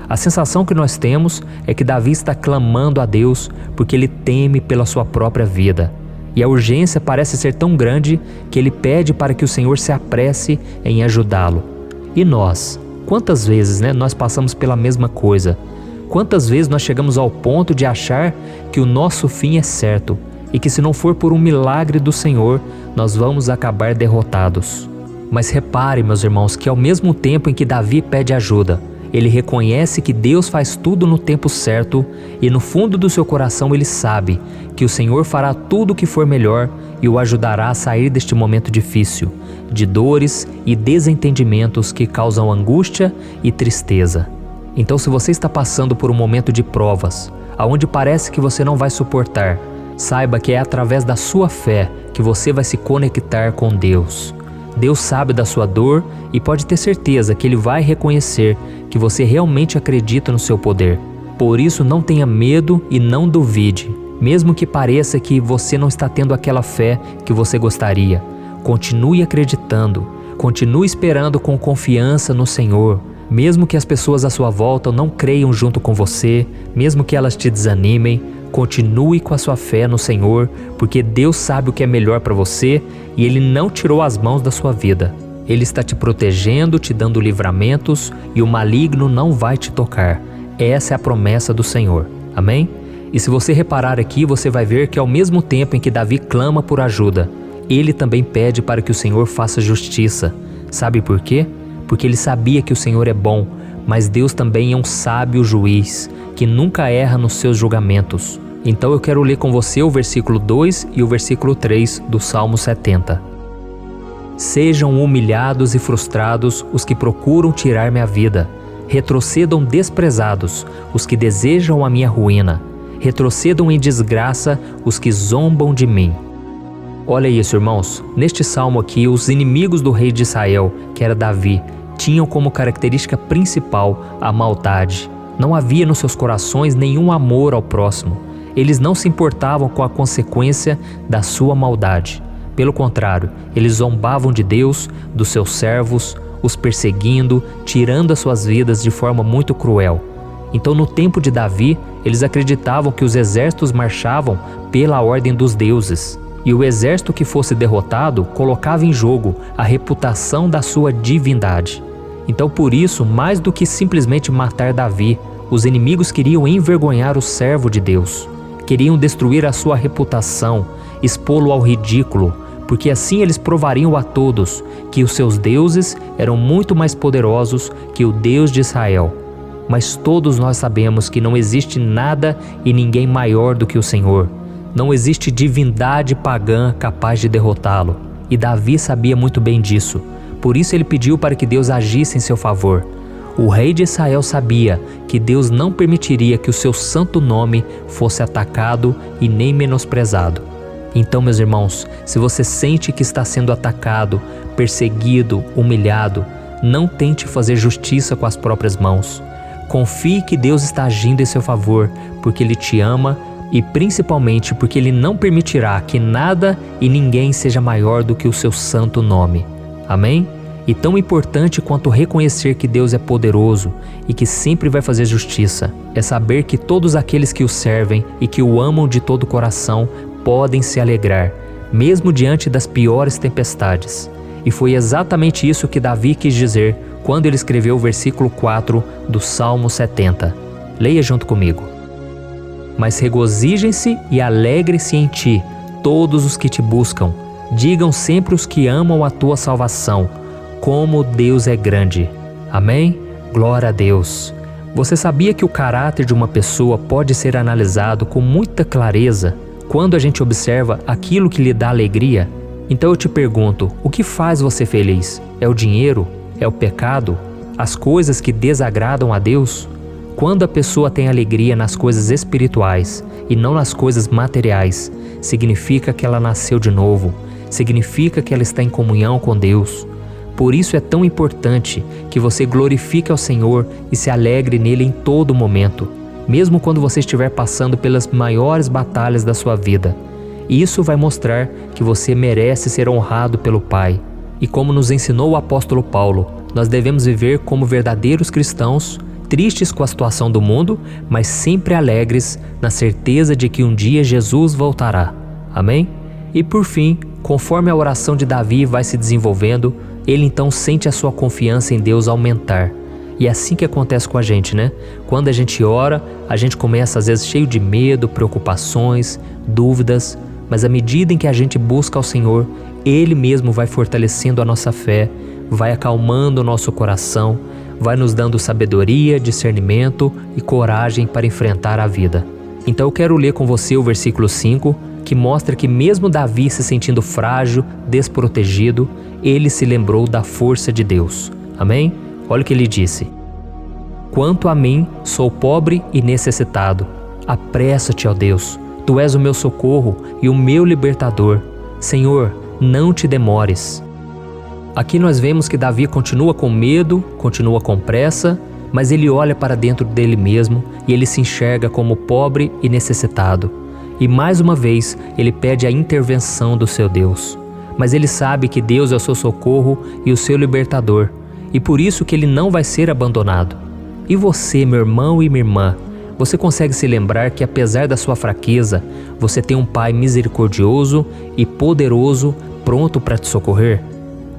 A sensação que nós temos é que Davi está clamando a Deus porque ele teme pela sua própria vida. E a urgência parece ser tão grande que ele pede para que o Senhor se apresse em ajudá-lo. E nós? Quantas vezes nós passamos pela mesma coisa? Quantas vezes nós chegamos ao ponto de achar que o nosso fim é certo e que se não for por um milagre do Senhor, nós vamos acabar derrotados. Mas repare, meus irmãos, que ao mesmo tempo em que Davi pede ajuda, ele reconhece que Deus faz tudo no tempo certo e no fundo do seu coração ele sabe que o Senhor fará tudo o que for melhor e o ajudará a sair deste momento difícil, de dores e desentendimentos que causam angústia e tristeza. Então, se você está passando por um momento de provas, aonde parece que você não vai suportar, saiba que é através da sua fé que você vai se conectar com Deus. Deus sabe da sua dor e pode ter certeza que Ele vai reconhecer que você realmente acredita no seu poder. Por isso, não tenha medo e não duvide, mesmo que pareça que você não está tendo aquela fé que você gostaria. Continue acreditando, continue esperando com confiança no Senhor. Mesmo que as pessoas à sua volta não creiam junto com você, mesmo que elas te desanimem, continue com a sua fé no Senhor, porque Deus sabe o que é melhor para você e Ele não tirou as mãos da sua vida. Ele está te protegendo, te dando livramentos e o maligno não vai te tocar. Essa é a promessa do Senhor. Amém? E se você reparar aqui, você vai ver que ao mesmo tempo em que Davi clama por ajuda, ele também pede para que o Senhor faça justiça. Sabe por quê? Porque ele sabia que o Senhor é bom, mas Deus também é um sábio juiz, que nunca erra nos seus julgamentos. Então eu quero ler com você o versículo 2 e o versículo 3 do Salmo 70. Sejam humilhados e frustrados os que procuram tirar minha vida. Retrocedam desprezados os que desejam a minha ruína. Retrocedam em desgraça os que zombam de mim. Olha isso, irmãos. Neste salmo aqui, os inimigos do rei de Israel, que era Davi, tinham como característica principal a maldade. Não havia nos seus corações nenhum amor ao próximo. Eles não se importavam com a consequência da sua maldade. Pelo contrário, eles zombavam de Deus, dos seus servos, os perseguindo, tirando as suas vidas de forma muito cruel. Então, no tempo de Davi, eles acreditavam que os exércitos marchavam pela ordem dos deuses. E o exército que fosse derrotado colocava em jogo a reputação da sua divindade. Então, por isso, mais do que simplesmente matar Davi, os inimigos queriam envergonhar o servo de Deus. Queriam destruir a sua reputação, expô-lo ao ridículo, porque assim eles provariam a todos que os seus deuses eram muito mais poderosos que o Deus de Israel. Mas todos nós sabemos que não existe nada e ninguém maior do que o Senhor. Não existe divindade pagã capaz de derrotá-lo. E Davi sabia muito bem disso. Por isso ele pediu para que Deus agisse em seu favor. O rei de Israel sabia que Deus não permitiria que o seu santo nome fosse atacado e nem menosprezado. Então, meus irmãos, se você sente que está sendo atacado, perseguido, humilhado, não tente fazer justiça com as próprias mãos. Confie que Deus está agindo em seu favor, porque Ele te ama e principalmente porque Ele não permitirá que nada e ninguém seja maior do que o seu santo nome. Amém? E tão importante quanto reconhecer que Deus é poderoso e que sempre vai fazer justiça, é saber que todos aqueles que o servem e que o amam de todo o coração podem se alegrar, mesmo diante das piores tempestades. E foi exatamente isso que Davi quis dizer quando ele escreveu o versículo 4 do Salmo 70. Leia junto comigo. Mas regozijem-se e alegrem-se em ti, todos os que te buscam. Digam sempre os que amam a tua salvação, como Deus é grande. Amém? Glória a Deus. Você sabia que o caráter de uma pessoa pode ser analisado com muita clareza quando a gente observa aquilo que lhe dá alegria? Então eu te pergunto, o que faz você feliz? É o dinheiro? É o pecado? As coisas que desagradam a Deus? Quando a pessoa tem alegria nas coisas espirituais e não nas coisas materiais, significa que ela nasceu de novo, significa que ela está em comunhão com Deus. Por isso é tão importante que você glorifique ao Senhor e se alegre nele em todo momento, mesmo quando você estiver passando pelas maiores batalhas da sua vida. Isso vai mostrar que você merece ser honrado pelo Pai. E como nos ensinou o apóstolo Paulo, nós devemos viver como verdadeiros cristãos, tristes com a situação do mundo, mas sempre alegres na certeza de que um dia Jesus voltará. Amém? E por fim, conforme a oração de Davi vai se desenvolvendo, ele então sente a sua confiança em Deus aumentar. E é assim que acontece com a gente, né? Quando a gente ora, a gente começa às vezes cheio de medo, preocupações, dúvidas, mas à medida em que a gente busca ao Senhor, Ele mesmo vai fortalecendo a nossa fé, vai acalmando o nosso coração, vai nos dando sabedoria, discernimento e coragem para enfrentar a vida. Então eu quero ler com você o versículo 5, que mostra que mesmo Davi se sentindo frágil, desprotegido, ele se lembrou da força de Deus. Amém? Olha o que ele disse. Quanto a mim, sou pobre e necessitado. Apressa-te, ó Deus. Tu és o meu socorro e o meu libertador. Senhor, não te demores. Aqui nós vemos que Davi continua com medo, continua com pressa, mas ele olha para dentro dele mesmo e ele se enxerga como pobre e necessitado. E mais uma vez ele pede a intervenção do seu Deus. Mas ele sabe que Deus é o seu socorro e o seu libertador, e por isso que ele não vai ser abandonado. E você, meu irmão e minha irmã, você consegue se lembrar que apesar da sua fraqueza, você tem um Pai misericordioso e poderoso pronto para te socorrer?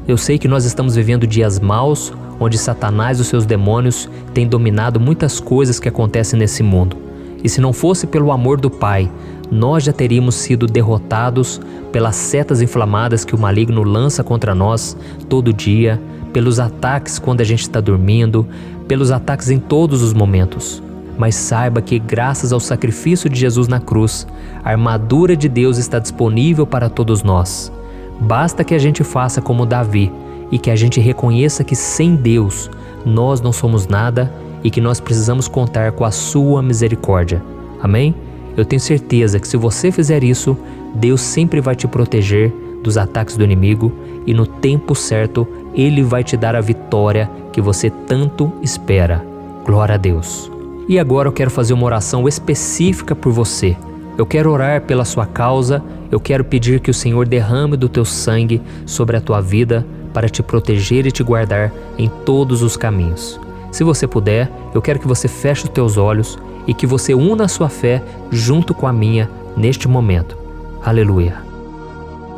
Eu sei que nós estamos vivendo dias maus, onde Satanás e os seus demônios têm dominado muitas coisas que acontecem nesse mundo. E se não fosse pelo amor do Pai, nós já teríamos sido derrotados pelas setas inflamadas que o maligno lança contra nós todo dia, pelos ataques quando a gente está dormindo, pelos ataques em todos os momentos. Mas saiba que graças ao sacrifício de Jesus na cruz, a armadura de Deus está disponível para todos nós. Basta que a gente faça como Davi e que a gente reconheça que sem Deus nós não somos nada e que nós precisamos contar com a sua misericórdia. Amém? Eu tenho certeza que se você fizer isso, Deus sempre vai te proteger dos ataques do inimigo e no tempo certo Ele vai te dar a vitória que você tanto espera. Glória a Deus. E agora eu quero fazer uma oração específica por você. Eu quero orar pela sua causa, eu quero pedir que o Senhor derrame do teu sangue sobre a tua vida para te proteger e te guardar em todos os caminhos. Se você puder, eu quero que você feche os teus olhos e que você una a sua fé junto com a minha neste momento. Aleluia.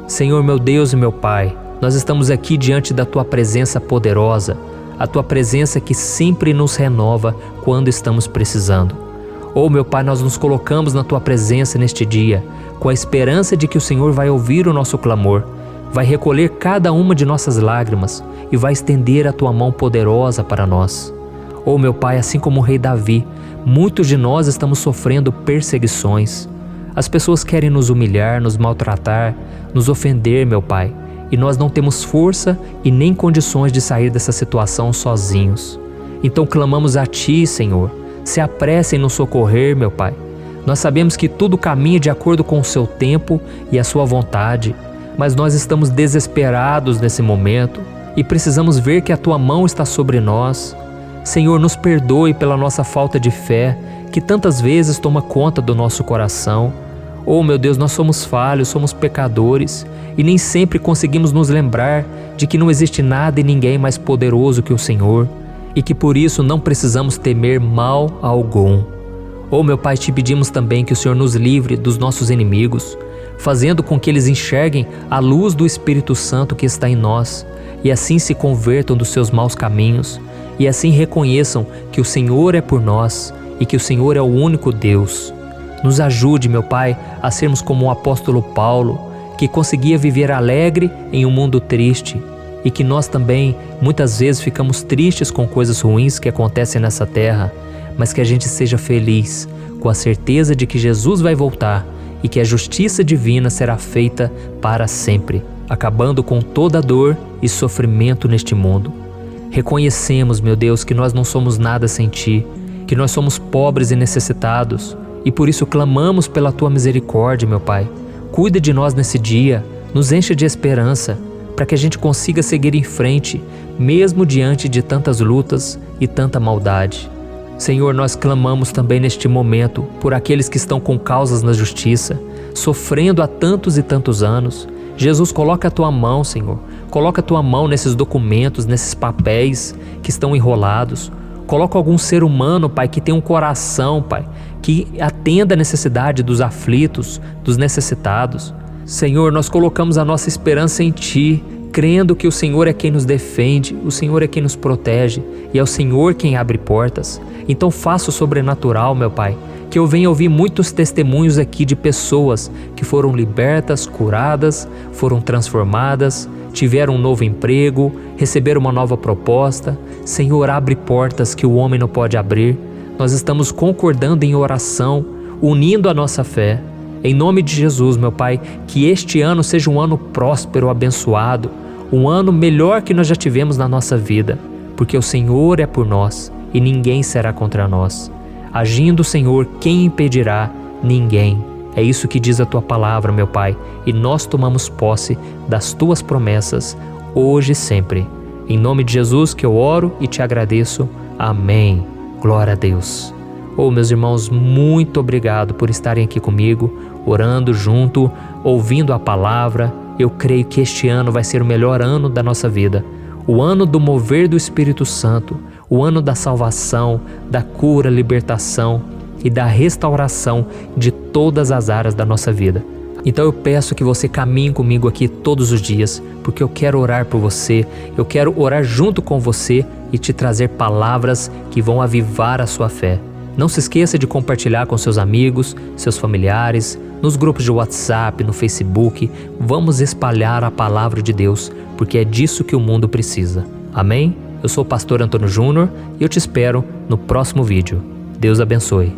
Senhor, meu Deus e meu Pai, nós estamos aqui diante da Tua presença poderosa, a Tua presença que sempre nos renova quando estamos precisando. Oh, meu Pai, nós nos colocamos na Tua presença neste dia, com a esperança de que o Senhor vai ouvir o nosso clamor, vai recolher cada uma de nossas lágrimas e vai estender a Tua mão poderosa para nós. Oh, meu Pai, assim como o rei Davi, muitos de nós estamos sofrendo perseguições. As pessoas querem nos humilhar, nos maltratar, nos ofender, meu Pai, e nós não temos força e nem condições de sair dessa situação sozinhos. Então clamamos a Ti, Senhor, se apresse em nos socorrer, meu Pai. Nós sabemos que tudo caminha de acordo com o Seu tempo e a Sua vontade, mas nós estamos desesperados nesse momento e precisamos ver que a Tua mão está sobre nós. Senhor, nos perdoe pela nossa falta de fé, que tantas vezes toma conta do nosso coração. Oh, meu Deus, nós somos falhos, somos pecadores e nem sempre conseguimos nos lembrar de que não existe nada e ninguém mais poderoso que o Senhor e que por isso não precisamos temer mal algum. Oh, meu Pai, te pedimos também que o Senhor nos livre dos nossos inimigos, fazendo com que eles enxerguem a luz do Espírito Santo que está em nós e assim se convertam dos seus maus caminhos e assim reconheçam que o Senhor é por nós e que o Senhor é o único Deus. Nos ajude, meu Pai, a sermos como o apóstolo Paulo, que conseguia viver alegre em um mundo triste e que nós também muitas vezes ficamos tristes com coisas ruins que acontecem nessa terra, mas que a gente seja feliz com a certeza de que Jesus vai voltar e que a justiça divina será feita para sempre, acabando com toda dor e sofrimento neste mundo. Reconhecemos, meu Deus, que nós não somos nada sem Ti, que nós somos pobres e necessitados, e por isso clamamos pela Tua misericórdia, meu Pai. Cuida de nós nesse dia, nos encha de esperança, para que a gente consiga seguir em frente, mesmo diante de tantas lutas e tanta maldade. Senhor, nós clamamos também neste momento por aqueles que estão com causas na justiça, sofrendo há tantos e tantos anos. Jesus, coloca a Tua mão, Senhor. Coloca a Tua mão nesses documentos, nesses papéis que estão enrolados. Coloca algum ser humano, Pai, que tem um coração, Pai, que atenda a necessidade dos aflitos, dos necessitados. Senhor, nós colocamos a nossa esperança em Ti, crendo que o Senhor é quem nos defende, o Senhor é quem nos protege e é o Senhor quem abre portas. Então faça o sobrenatural, meu Pai, que eu venha ouvir muitos testemunhos aqui de pessoas que foram libertas, curadas, foram transformadas, tiveram um novo emprego, receberam uma nova proposta. Senhor, abre portas que o homem não pode abrir. Nós estamos concordando em oração, unindo a nossa fé. Em nome de Jesus, meu Pai, que este ano seja um ano próspero, abençoado, um ano melhor que nós já tivemos na nossa vida, porque o Senhor é por nós e ninguém será contra nós. Agindo o Senhor, quem impedirá? Ninguém. É isso que diz a Tua palavra, meu Pai, e nós tomamos posse das Tuas promessas, hoje e sempre. Em nome de Jesus que eu oro e te agradeço. Amém. Glória a Deus. Meus irmãos, muito obrigado por estarem aqui comigo, orando junto, ouvindo a palavra. Eu creio que este ano vai ser o melhor ano da nossa vida. O ano do mover do Espírito Santo, o ano da salvação, da cura, libertação e da restauração de todas as áreas da nossa vida. Então eu peço que você caminhe comigo aqui todos os dias, porque eu quero orar por você, eu quero orar junto com você e te trazer palavras que vão avivar a sua fé. Não se esqueça de compartilhar com seus amigos, seus familiares, nos grupos de WhatsApp, no Facebook. Vamos espalhar a palavra de Deus, porque é disso que o mundo precisa. Amém? Eu sou o pastor Antônio Júnior e eu te espero no próximo vídeo. Deus abençoe.